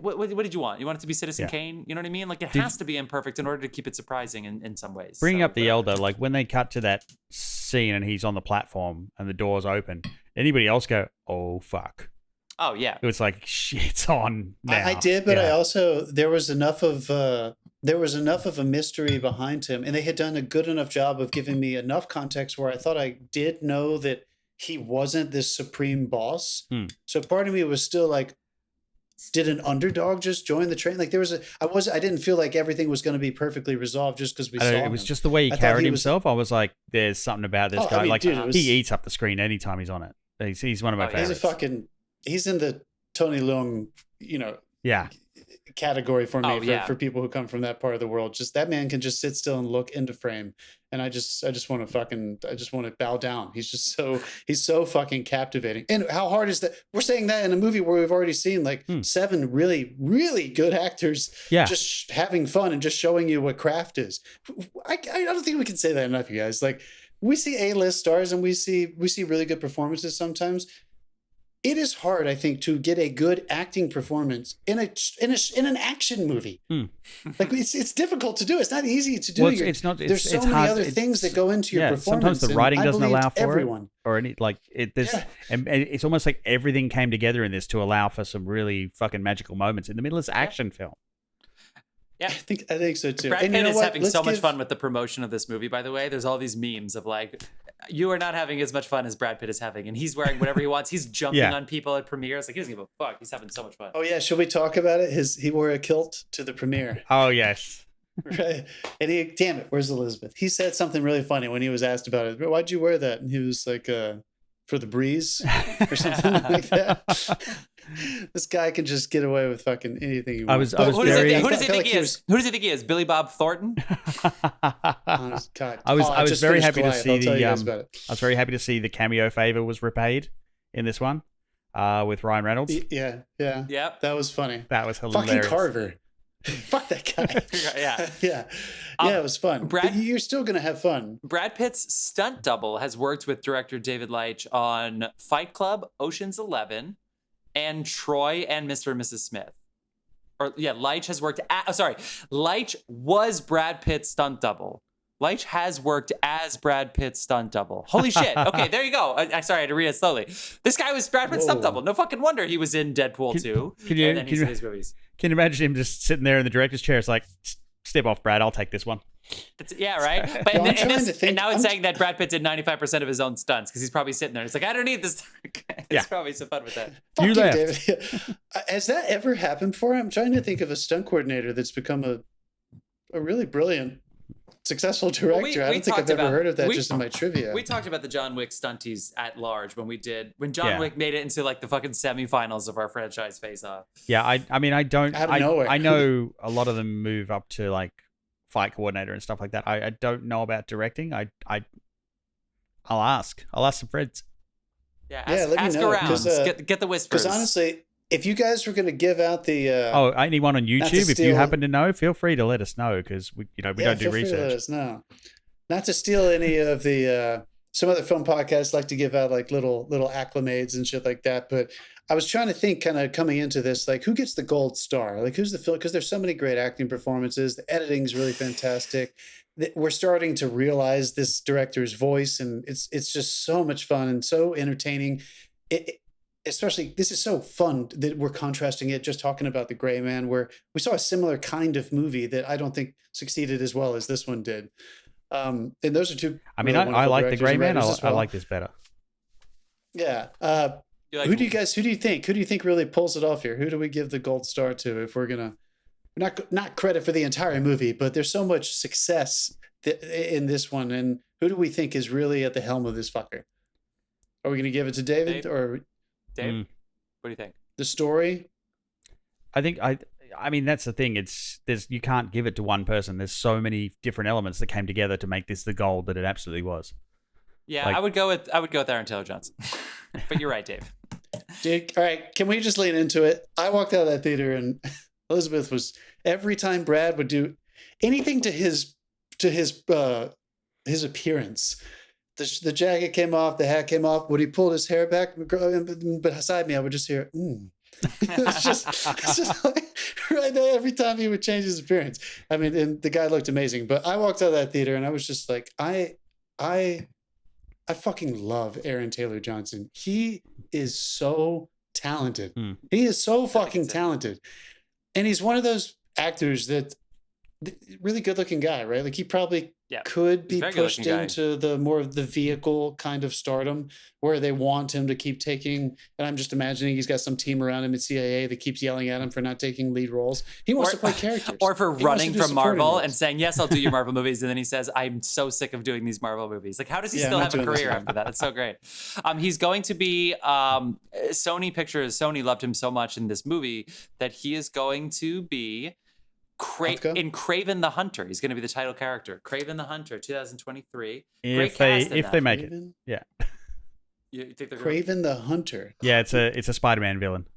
what did you want? You want it to be Citizen Yeah. Kane? You know what I mean? Like, it Did- has to be imperfect in order to keep it surprising in some ways. Bringing So, up the whatever. elder, like when they cut to that scene and he's on the platform and the door's open, anybody else go, oh, fuck. Oh, yeah. It was like, shit's on now. I did, but I Yeah. also there was enough of a mystery behind him, and they had done a good enough job of giving me enough context where I thought I did know that he wasn't this supreme boss. So part of me was still like, did an underdog just join the train? Like there was I didn't feel like everything was going to be perfectly resolved just because we saw It was him. just the way he I thought carried he was- himself. I was like, there's something about this Oh, I guy. mean, Like dude, it was- he eats up the screen anytime he's on it. He's one of my Oh, yeah. favorites. He's in the Tony Leung, Yeah. category for me Oh, yeah. for people who come from that part of the world. Just that man can just sit still and look into frame, and I just want to bow down. He's so fucking captivating. And how hard is that? We're saying that in a movie where we've already seen like 7 really really good actors Yeah. just having fun and just showing you what craft is. I don't think we can say that enough, you guys. Like we see A-list stars and we see really good performances sometimes. It is hard, I think, to get a good acting performance in an action movie. Like it's difficult to do. It's not easy to do. Well, it's not. There's so many hard. other things that go into your performance. Sometimes the and writing I doesn't believed allow for everyone. it, or any like it. There's Yeah. and it's almost like everything came together in this to allow for some really fucking magical moments in the middle of this action film. Yeah. I think so too. Brad And Pitt you know is what? having Let's so much give- fun with the promotion of this movie, by the way. There's all these memes of like, you are not having as much fun as Brad Pitt is having. And he's wearing whatever he wants. He's jumping Yeah. on people at premieres. Like, he doesn't give a fuck. He's having so much fun. Oh yeah, should we talk about it? He wore a kilt to the premiere. Oh yes. Right. And damn it, where's Elizabeth? He said something really funny when he was asked about it. Why'd you wear that? And he was like, for the breeze or something like that. This guy can just get away with fucking anything he wants. I was Who does very. he think I felt like he is? Who does he think he is? Billy Bob Thornton? Honest God. I was just very finished happy to Goliath. see I'll tell the you guys about it. I was very happy to see the cameo favor was repaid in this one, with Ryan Reynolds. Yeah. Yep. That was funny. That was hilarious. Fucking Carver. Fuck that guy. Yeah. Yeah, it was fun. Brad- But you're still gonna have fun. Brad Pitt's stunt double has worked with director David Leitch on Fight Club, Ocean's 11, and Troy and Mr. and Mrs. Smith. Leitch has worked Leitch was Brad Pitt's stunt double. Leitch has worked as Brad Pitt's stunt double. Holy shit. Okay, there you go. Sorry, I had to read it slowly. This guy was Brad Pitt's stunt Whoa. double. No fucking wonder he was in Deadpool 2. can you- and then he's can in you- his movies. Can you imagine him just sitting there in the director's chair? It's like, step off, Brad. I'll take this one. Yeah, right? But Well, I'm trying to think- and now it's I'm- saying that Brad Pitt did 95% of his own stunts because he's probably sitting there. It's like, I don't need this. It's Yeah. probably some fun with that. Fuck You you, left. David. Has that ever happened before? I'm trying to think of a stunt coordinator that's become a really brilliant, successful director. we I don't think talked I've ever about- heard of that we- just in my trivia. We talked about the John Wick stunties at large when John Yeah. Wick made it into like the fucking semifinals of our franchise face-off. Yeah, I mean, I don't. Out of nowhere. I know a lot of them move up to like fight coordinator and stuff like that. I don't know about directing. I'll ask some friends. Yeah, Yeah, let me ask know, around. 'cause, Get the whispers. Because honestly, if you guys were going to give out the Oh, anyone on to YouTube, if you steal- happen to know, feel free to let us know because we don't do feel free to let research. us know. Not to steal any of the some other film podcasts like to give out like little acclimates and shit like that, but I was trying to think, kind of coming into this, like who gets the gold star? Like who's the film? Because there's so many great acting performances. The editing is really fantastic. We're starting to realize this director's voice, and it's just so much fun and so entertaining. Especially, this is so fun that we're contrasting it, just talking about The Gray Man, where we saw a similar kind of movie that I don't think succeeded as well as this one did. And those are two. I mean, really I wonderful like The directors Gray and Man. writers as I well. like this better. Yeah. You like- Who do you think? Who do you think really pulls it off here? Who do we give the gold star to if we're gonna not credit for the entire movie, but there's so much success in this one, and who do we think is really at the helm of this fucker? Are we gonna give it to David Dave? or Dave, what do you think? the story? I think I mean that's the thing. You can't give it to one person. There's so many different elements that came together to make this the gold that it absolutely was. Yeah, Like- I would go with Aaron Taylor Johnson. But you're right, Dave. Dude, all right, can we just lean into it? I walked out of that theater and Elizabeth was, every time Brad would do anything to his appearance, the jacket came off, the hat came off. When he pulled his hair back beside me, I would just hear, It's just like right there every time he would change his appearance. I mean, and the guy looked amazing. But I walked out of that theater and I was just like, I fucking love Aaron Taylor Johnson. He is so talented. He is so fucking talented. And he's one of those actors that really good looking guy, right? Like he probably could be pushed into the more of the vehicle kind of stardom where they want him to keep taking. And I'm just imagining he's got some team around him at CIA that keeps yelling at him for not taking lead roles. He wants to play characters. Or for running from Marvel and saying, yes, I'll do your Marvel movies. And then he says, I'm so sick of doing these Marvel movies. Like, how does he still have a career after that? That's so great. He's going to be, Sony loved him so much in this movie that he is going to be in Kraven the Hunter. He's going to be the title character. Kraven the Hunter, 2023. If they make it. Yeah. You think they're Kraven the Hunter? Yeah, it's a Spider-Man villain.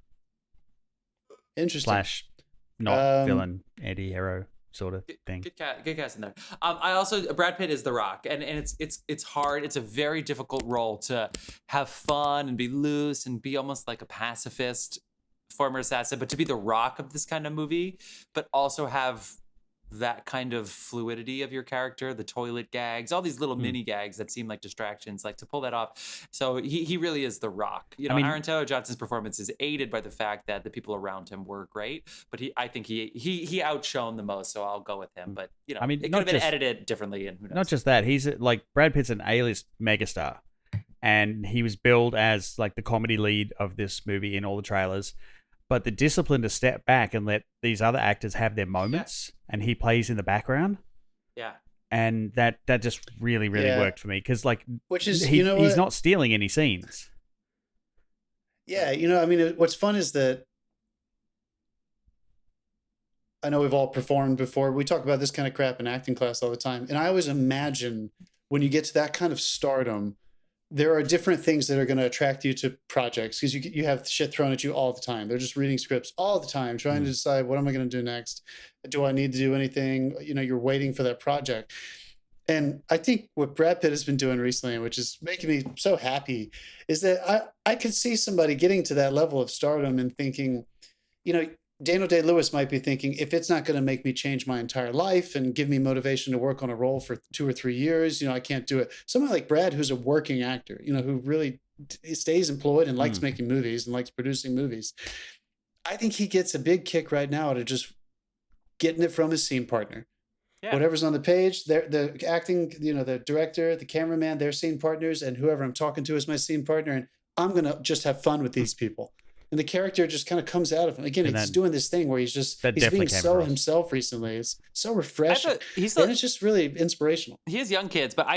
Interesting. / not villain, anti-hero sort of thing. Good cast in there. I also Brad Pitt is The Rock, and it's hard. It's a very difficult role to have fun and be loose and be almost like a pacifist former assassin, but to be The Rock of this kind of movie, but also have that kind of fluidity of your character, the toilet gags, all these little mini gags that seem like distractions, like to pull that off. So he really is The Rock. You know, Aaron Taylor Johnson's performance is aided by the fact that the people around him were great, but I think he outshone the most, so I'll go with him. But you know, it could have been edited differently, and who knows? Not just that, he's like Brad Pitt's an A-list megastar, and he was billed as like the comedy lead of this movie in all the trailers. But the discipline to step back and let these other actors have their moments, and he plays in the background. Yeah, and that just really worked for me because he's not stealing any scenes. Yeah, I mean, what's fun is that I know we've all performed before. We talk about this kind of crap in acting class all the time, and I always imagine when you get to that kind of stardom, there are different things that are going to attract you to projects because you have shit thrown at you all the time. They're just reading scripts all the time, trying to decide what am I going to do next? Do I need to do anything? You're waiting for that project. And I think what Brad Pitt has been doing recently, which is making me so happy, is that I could see somebody getting to that level of stardom and thinking, Daniel Day-Lewis might be thinking, if it's not going to make me change my entire life and give me motivation to work on a role for 2 or 3 years, I can't do it. Someone like Brad, who's a working actor, who really stays employed and likes making movies and likes producing movies. I think he gets a big kick right now to just getting it from his scene partner. Yeah. Whatever's on the page, the acting, the director, the cameraman, they're scene partners, and whoever I'm talking to is my scene partner. And I'm going to just have fun with these people. And the character just kind of comes out of him. Again, he's doing this thing where he's being so himself recently. It's so refreshing. And it's just really inspirational. He has young kids, but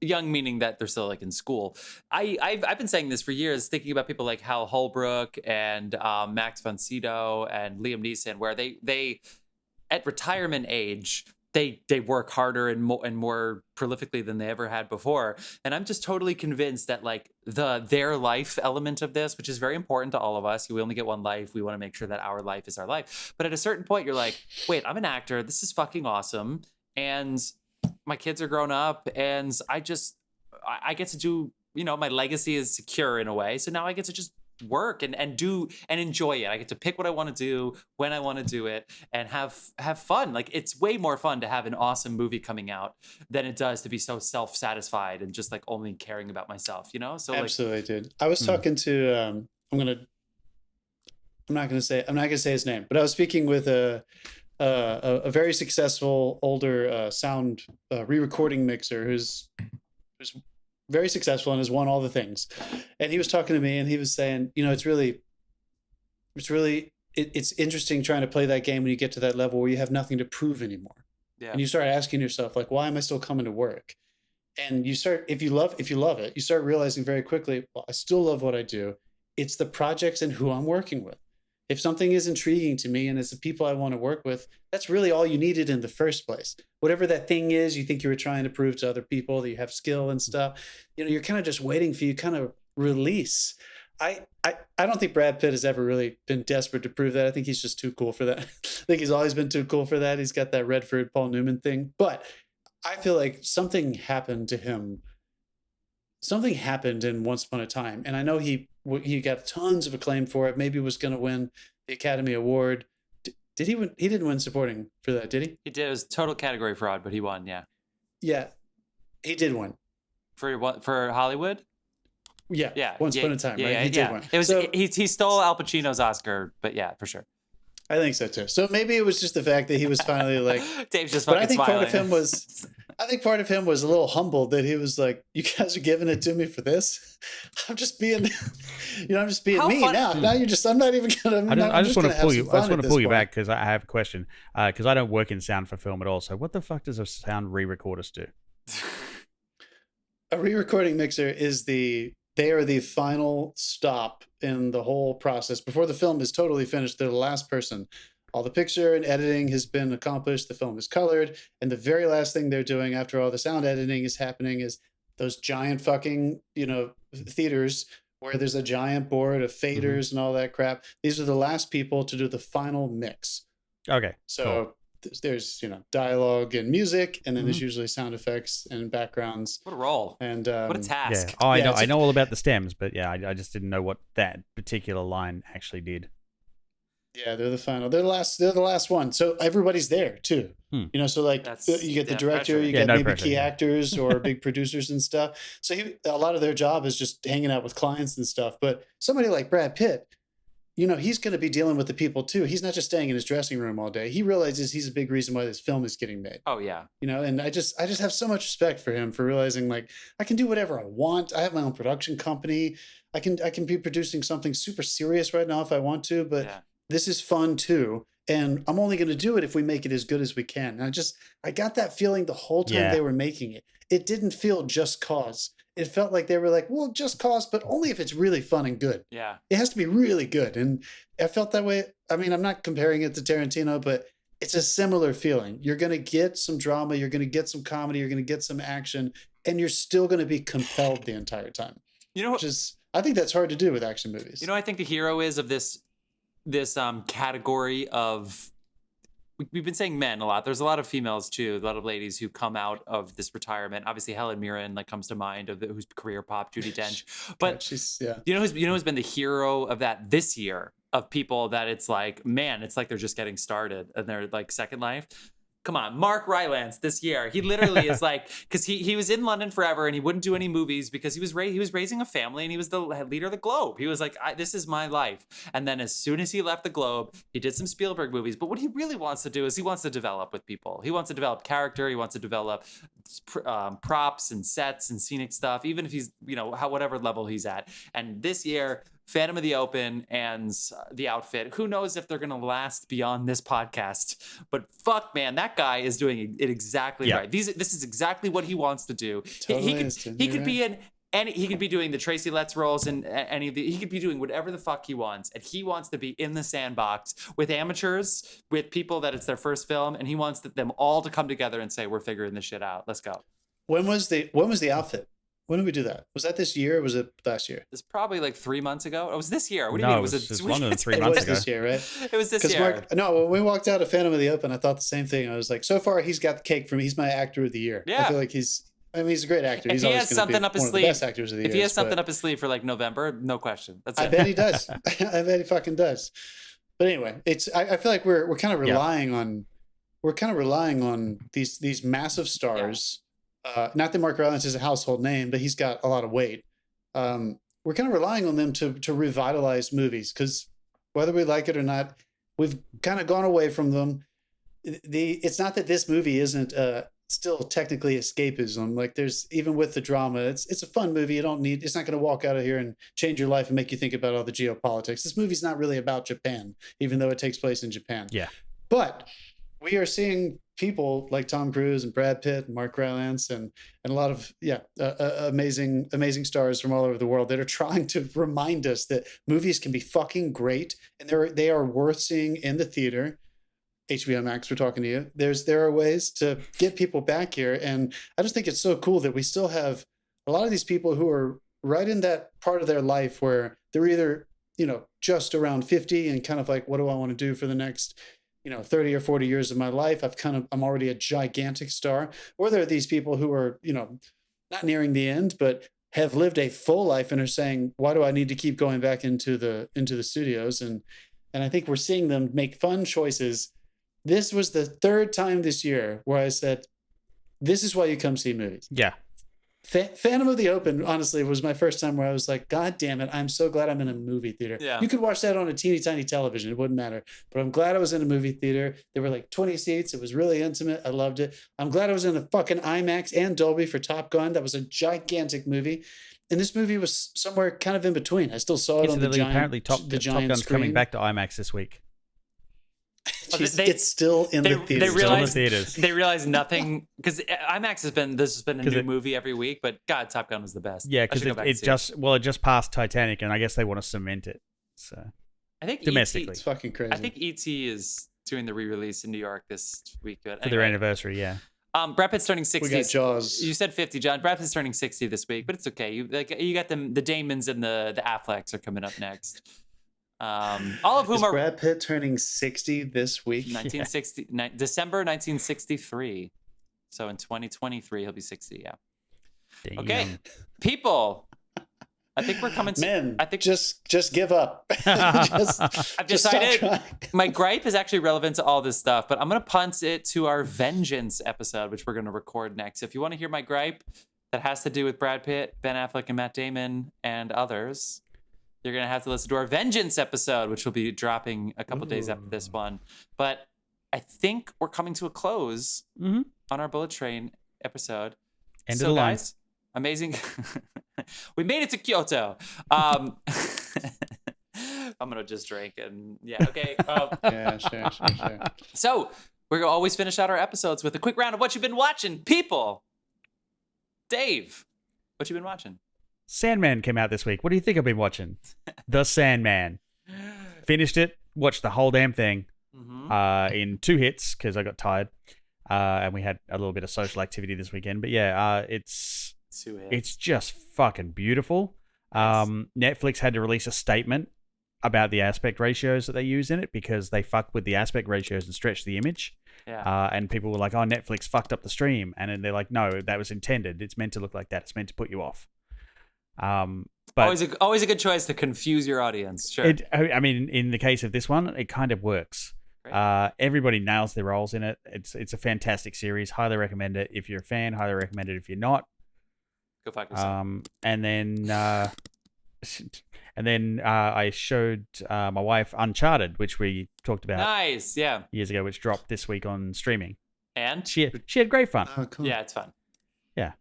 young meaning that they're still like in school. I've been saying this for years, thinking about people like Hal Holbrook and Max von Sydow and Liam Neeson, where they at retirement age, they work harder and more prolifically than they ever had before. And I'm just totally convinced that like their life element of this, which is very important to all of us. We only get one life. We want to make sure that our life is our life. But at a certain point, you're like, wait, I'm an actor. This is fucking awesome. And my kids are grown up and I get to do, my legacy is secure in a way. So now I get to just work and do and enjoy it. I get to pick what I want to do when I want to do it and have fun. Like it's way more fun to have an awesome movie coming out than it does to be so self-satisfied and just like only caring about myself, So absolutely, dude. I was talking to I'm not gonna say his name, but I was speaking with a very successful older sound re-recording mixer who's very successful and has won all the things. And he was talking to me and he was saying, it's interesting trying to play that game when you get to that level where you have nothing to prove anymore. Yeah. And you start asking yourself, like, why am I still coming to work? And you start, if you love it, you start realizing very quickly, well, I still love what I do. It's the projects and who I'm working with. If something is intriguing to me and it's the people I want to work with, that's really all you needed in the first place. Whatever that thing is, you think you were trying to prove to other people that you have skill and stuff, you're kind of just waiting for you kind of release. I don't think Brad Pitt has ever really been desperate to prove that. I think he's just too cool for that. I think he's always been too cool for that. He's got that Redford, Paul Newman thing. But I feel like something happened to him. Something happened in Once Upon a Time. And I know he he got tons of acclaim for it. Maybe was going to win the Academy Award. Did he win? He didn't win supporting for that, did he? He did. It was total category fraud, but he won. Yeah. Yeah, he did win. For Hollywood. Yeah. Yeah. Once upon a time, right? He did win. It was So, he stole Al Pacino's Oscar, but yeah, for sure. I think so too. So maybe it was just the fact that he was finally like. Dave's just But fucking I think smiling. part of him was a little humbled that he was like, "You guys are giving it to me for this. I'm just being, I'm just being How me fun- now. Now you're just. I'm not even gonna. I just want to pull you. I just want to pull you back. back because I have a question. Because I don't work in sound for film at all. So what the fuck does a sound re-recordist do? A re-recording mixer is they are the final stop in the whole process. Before the film is totally finished, they're the last person. All the picture and editing has been accomplished. The film is colored. And the very last thing they're doing after all the sound editing is happening is those giant fucking, theaters where there's a giant board of faders and all that crap. These are the last people to do the final mix. Okay. So cool. there's, dialogue and music, and then there's usually sound effects and backgrounds. What a role. And What a task. Yeah. Oh, I Yeah, know. it's I know all about the stems, but yeah, I just didn't know what that particular line actually did. Yeah, they're the final. They're the last one. So everybody's there too. So like you get the director, pressure. you Yeah, get no maybe pressure, key yeah. actors or big producers and stuff. So a lot of their job is just hanging out with clients and stuff. But somebody like Brad Pitt, he's going to be dealing with the people too. He's not just staying in his dressing room all day. He realizes he's a big reason why this film is getting made. Oh yeah. And I just have so much respect for him for realizing like I can do whatever I want. I have my own production company. I can be producing something super serious right now if I want to, but this is fun too. And I'm only going to do it if we make it as good as we can. And I got that feeling the whole time they were making it. It didn't feel just cause. It felt like they were like, well, just cause, but only if it's really fun and good. Yeah. It has to be really good. And I felt that way. I mean, I'm not comparing it to Tarantino, but it's a similar feeling. You're going to get some drama. You're going to get some comedy. You're going to get some action. And you're still going to be compelled the entire time. I think that's hard to do with action movies. I think the hero is of this category of, we've been saying men a lot. There's a lot of females too, a lot of ladies who come out of this retirement. Obviously Helen Mirren comes to mind who's career pop, Judi Dench. But who's been the hero of that this year, of people that it's like, man, it's like they're just getting started and they're like Second Life. Come on, Mark Rylance this year. He literally is like, because he was in London forever and he wouldn't do any movies because he was raising a family and he was the leader of the Globe. He was like, this is my life. And then as soon as he left the Globe, he did some Spielberg movies. But what he really wants to do is he wants to develop with people. He wants to develop character. He wants to develop props and sets and scenic stuff, even if he's, whatever level he's at. And this year, Phantom of the Open and The Outfit, who knows if they're going to last beyond this podcast. But fuck, man, that guy is doing it exactly right. This is exactly what he wants to do. He could be in any, he could be doing the Tracy Letts roles and any of the, he could be doing whatever the fuck he wants. And he wants to be in the sandbox with amateurs, with people that it's their first film. And he wants them all to come together and say, we're figuring this shit out. Let's go. When was the Outfit? When did we do that? Was that this year or was it last year? It's probably like 3 months ago. It was this year. What do you mean? It was longer than 3 months ago. It was this year, right? It was this year. When we walked out of Phantom of the Open, I thought the same thing. I was like, so far he's got the cake for me. He's my actor of the year. Yeah. I feel like he's a great actor. If He's he always has going to be something up his one of the sleeve, best actors of the year. if he has something up his sleeve for like November, no question. That's it. I bet he does. I bet he fucking does. But anyway, I feel like we're kind of relying on these massive stars. Not that Mark Rylance is a household name, but he's got a lot of weight. We're kind of relying on them to revitalize movies because whether we like it or not, we've kind of gone away from them. It's not that this movie isn't still technically escapism. Like there's, even with the drama, it's a fun movie. It's not going to walk out of here and change your life and make you think about all the geopolitics. This movie's not really about Japan, even though it takes place in Japan. Yeah. But we are seeing people like Tom Cruise and Brad Pitt and Mark Rylance and a lot of amazing stars from all over the world that are trying to remind us that movies can be fucking great and they are worth seeing in the theater. HBO Max, we're talking to you. There are ways to get people back here, and I just think it's so cool that we still have a lot of these people who are right in that part of their life where they're either just around 50 and kind of like, what do I want to do for the next 30 or 40 years of my life? I'm already a gigantic star. Or there are these people who are, not nearing the end, but have lived a full life and are saying, why do I need to keep going back into the studios? And I think we're seeing them make fun choices. This was the third time this year where I said, this is why you come see movies. Yeah. Phantom of the Open, honestly, was my first time where I was like, God damn it, I'm so glad I'm in a movie theater. Yeah. You could watch that on a teeny tiny television. It wouldn't matter. But I'm glad I was in a movie theater. There were like 20 seats. It was really intimate. I loved it. I'm glad I was in a fucking IMAX and Dolby for Top Gun. That was a gigantic movie. And this movie was somewhere kind of in between. I still saw it on the giant apparently Top Gun's screen. coming back to IMAX this week. Jeez, it's still in the theaters. They realized nothing because IMAX has been a new movie every week, but God, Top Gun was the best. Yeah, because it just passed Titanic, and I guess they want to cement it. So I think domestically, it's fucking crazy. I think E.T. is doing the re-release in New York this week for their anniversary. Yeah. Brad Pitt's turning 60. We got Jaws. You said 50, John. Brad Pitt's turning 60 this week, but it's okay. You got the Damons and the Afflecks are coming up next. All of whom are Brad Pitt turning 60 this week. 1960 December 1963. So in 2023 he'll be 60. Yeah. Damn. Okay, people. I think we're coming. I think just give up. I've decided my gripe is actually relevant to all this stuff, but I'm gonna punt it to our vengeance episode, which we're gonna record next. If you want to hear my gripe that has to do with Brad Pitt, Ben Affleck, and Matt Damon and others, you're going to have to listen to our Vengeance episode, which will be dropping a couple days after this one. But I think we're coming to a close on our Bullet Train episode. End of the line. Guys, amazing. We made it to Kyoto. I'm going to just drink and okay. Yeah, sure. So we're going to always finish out our episodes with a quick round of what you've been watching. People. Dave, what you been watching? Sandman came out this week. What do you think I've been watching? The Sandman. Finished it. Watched the whole damn thing in 2 hits because I got tired. And we had a little bit of social activity this weekend. But it's just fucking beautiful. Nice. Netflix had to release a statement about the aspect ratios that they use in it because they fucked with the aspect ratios and stretched the image. Yeah. And people were like, oh, Netflix fucked up the stream. And then they're like, no, that was intended. It's meant to look like that. It's meant to put you off. But always a good choice to confuse your audience. Sure. I mean, in the case of this one, it kind of works. Everybody nails their roles in it. It's a fantastic series. Highly recommend it if you're a fan. Highly recommend it if you're not. Go fuck yourself. And then I showed my wife Uncharted, which we talked about. Nice, yeah. Years ago, which dropped this week on streaming. And she had great fun. Oh, cool. Yeah, it's fun. Yeah.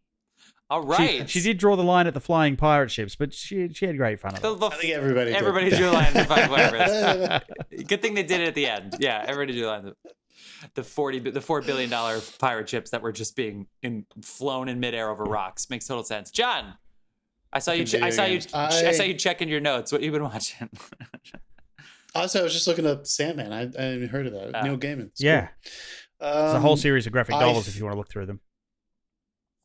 All right. She did draw the line at the flying pirate ships, but she had great fun. I think everybody drew a line at the flying pirates. Good thing they did it at the end. Yeah, everybody drew a line. The $4 billion pirate ships that were just being flown in midair over rocks makes total sense. John, I saw you checking your notes. What you been watching? Also, I was just looking up Sandman. I hadn't even heard of that. Neil Gaiman. It's yeah. Cool. There's a whole series of graphic novels if you want to look through them.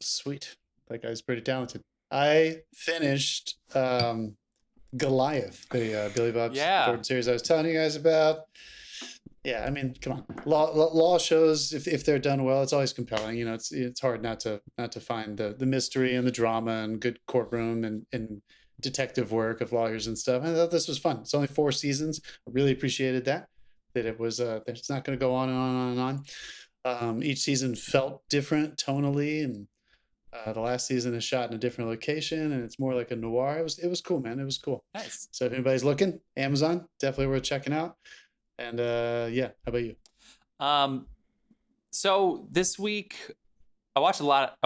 Sweet. That guy's pretty talented. I finished Goliath, the Billy Bob Thornton series I was telling you guys about. Yeah, I mean, come on. Law shows, if they're done well, it's always compelling. You know, it's hard not to find the mystery and the drama and good courtroom and detective work of lawyers and stuff. I thought this was fun. It's only 4 seasons. I really appreciated that it was it's not going to go on and on and on. Each season felt different tonally, and the last season is shot in a different location, and it's more like a noir. It was cool, man. It was cool. Nice. So if anybody's looking, Amazon, definitely worth checking out. And how about you? So this week I watched a lot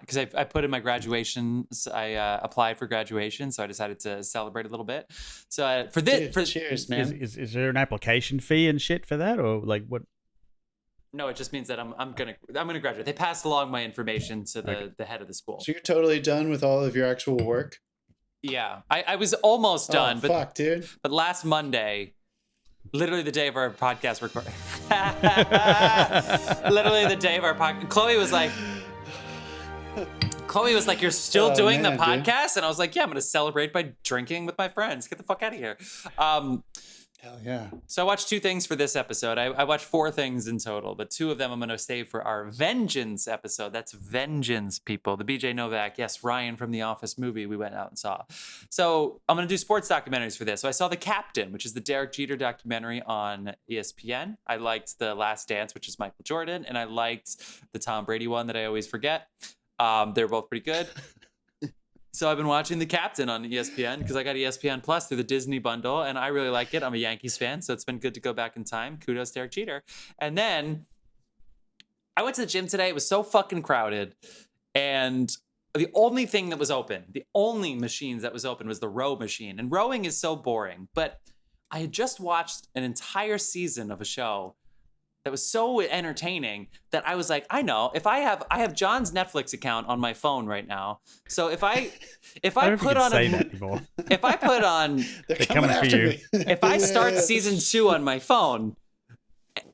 because I put in my graduations. I applied for graduation, so I decided to celebrate a little bit. So cheers, man. Is there an application fee and shit for that, or like what? No, it just means that I'm gonna graduate. They passed along my information to the head of the school. So you're totally done with all of your actual work? Yeah, I was almost done, but fuck, dude. But last Monday, literally the day of our podcast recording, literally the day of our podcast, Chloe was like, "You're still doing the podcast?" Dude. And I was like, "Yeah, I'm gonna celebrate by drinking with my friends. Get the fuck out of here." Hell yeah. So I watched 2 things for this episode. I watched 4 things in total, but 2 of them I'm going to save for our Vengeance episode. That's Vengeance, people. The BJ Novak, yes, Ryan from The Office movie we went out and saw. So I'm going to do sports documentaries for this. So I saw The Captain, which is the Derek Jeter documentary on ESPN. I liked The Last Dance, which is Michael Jordan, and I liked the Tom Brady one that I always forget. They're both pretty good. So I've been watching The Captain on ESPN because I got ESPN Plus through the Disney bundle, and I really like it. I'm a Yankees fan, so it's been good to go back in time. Kudos, Derek Jeter. And then I went to the gym today. It was so fucking crowded, and the only thing that was open, the only machines that was open was the row machine. And rowing is so boring, but I had just watched an entire season of a show that was so entertaining that I was like, I know, if I have John's Netflix account on my phone right now. So if I put on if I put on They're coming for you. if I start season 2 on my phone,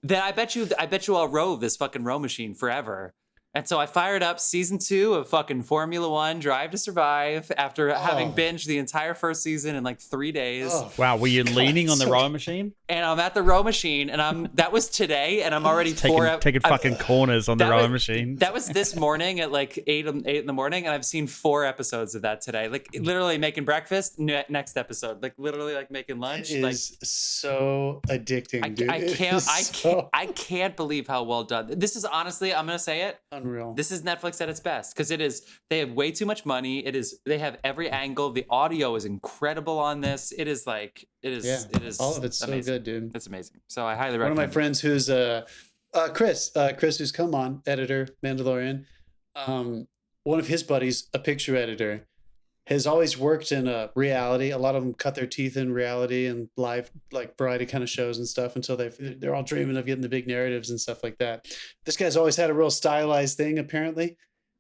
then I bet you I'll row this fucking row machine forever. And so I fired up season 2 of fucking Formula One Drive to Survive after having binged the entire first season in like 3 days. Oh, Wow, were you leaning on the row machine? And I'm at the row machine, and that was today, and I'm already taking fucking corners on the row machine. That was this morning at like 8 in the morning, and I've seen 4 episodes of that today. Like literally making breakfast, next episode. Like literally like making lunch. It is so addicting, dude. I can't believe how well done. This is honestly, I'm gonna say it. Unreal. This is Netflix at its best because they have way too much money. They have every angle. The audio is incredible on this. It is all of it's amazing. so good, dude. It's amazing. So I highly recommend. One of my friends who's Chris who's come on, editor, Mandalorian. One of his buddies, a picture editor, has always worked in reality. A lot of them cut their teeth in reality and live, like variety kind of shows and stuff until they're all dreaming of getting the big narratives and stuff like that. This guy's always had a real stylized thing, apparently,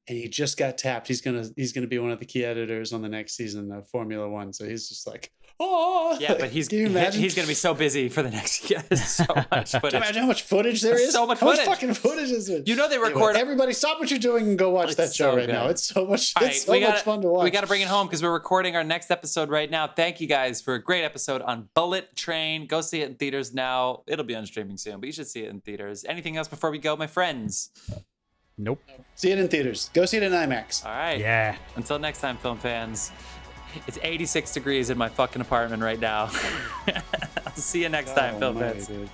and he just got tapped. He's gonna be one of the key editors on the next season of Formula One. So he's just like, oh yeah, but he's gonna be so busy for the next year. So much footage. Can you imagine how much footage there is? So much how footage. Much fucking footage is there? You know they record. Anyway, everybody, stop what you're doing and go watch that show right now. It's so much. It's so much fun to watch. We got to bring it home because we're recording our next episode right now. Thank you guys for a great episode on Bullet Train. Go see it in theaters now. It'll be on streaming soon, but you should see it in theaters. Anything else before we go, my friends? Nope. See it in theaters. Go see it in IMAX. All right. Yeah. Until next time, film fans. It's 86 degrees in my fucking apartment right now. I'll see you next time, film fans. Dude.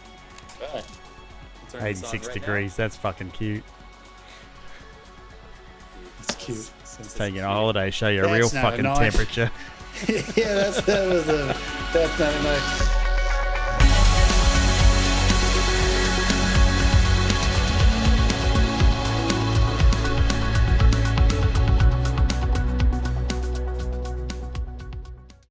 86 degrees. That's fucking cute. It's cute. Taking a holiday, show you a real fucking temperature. Yeah, that's not a nice.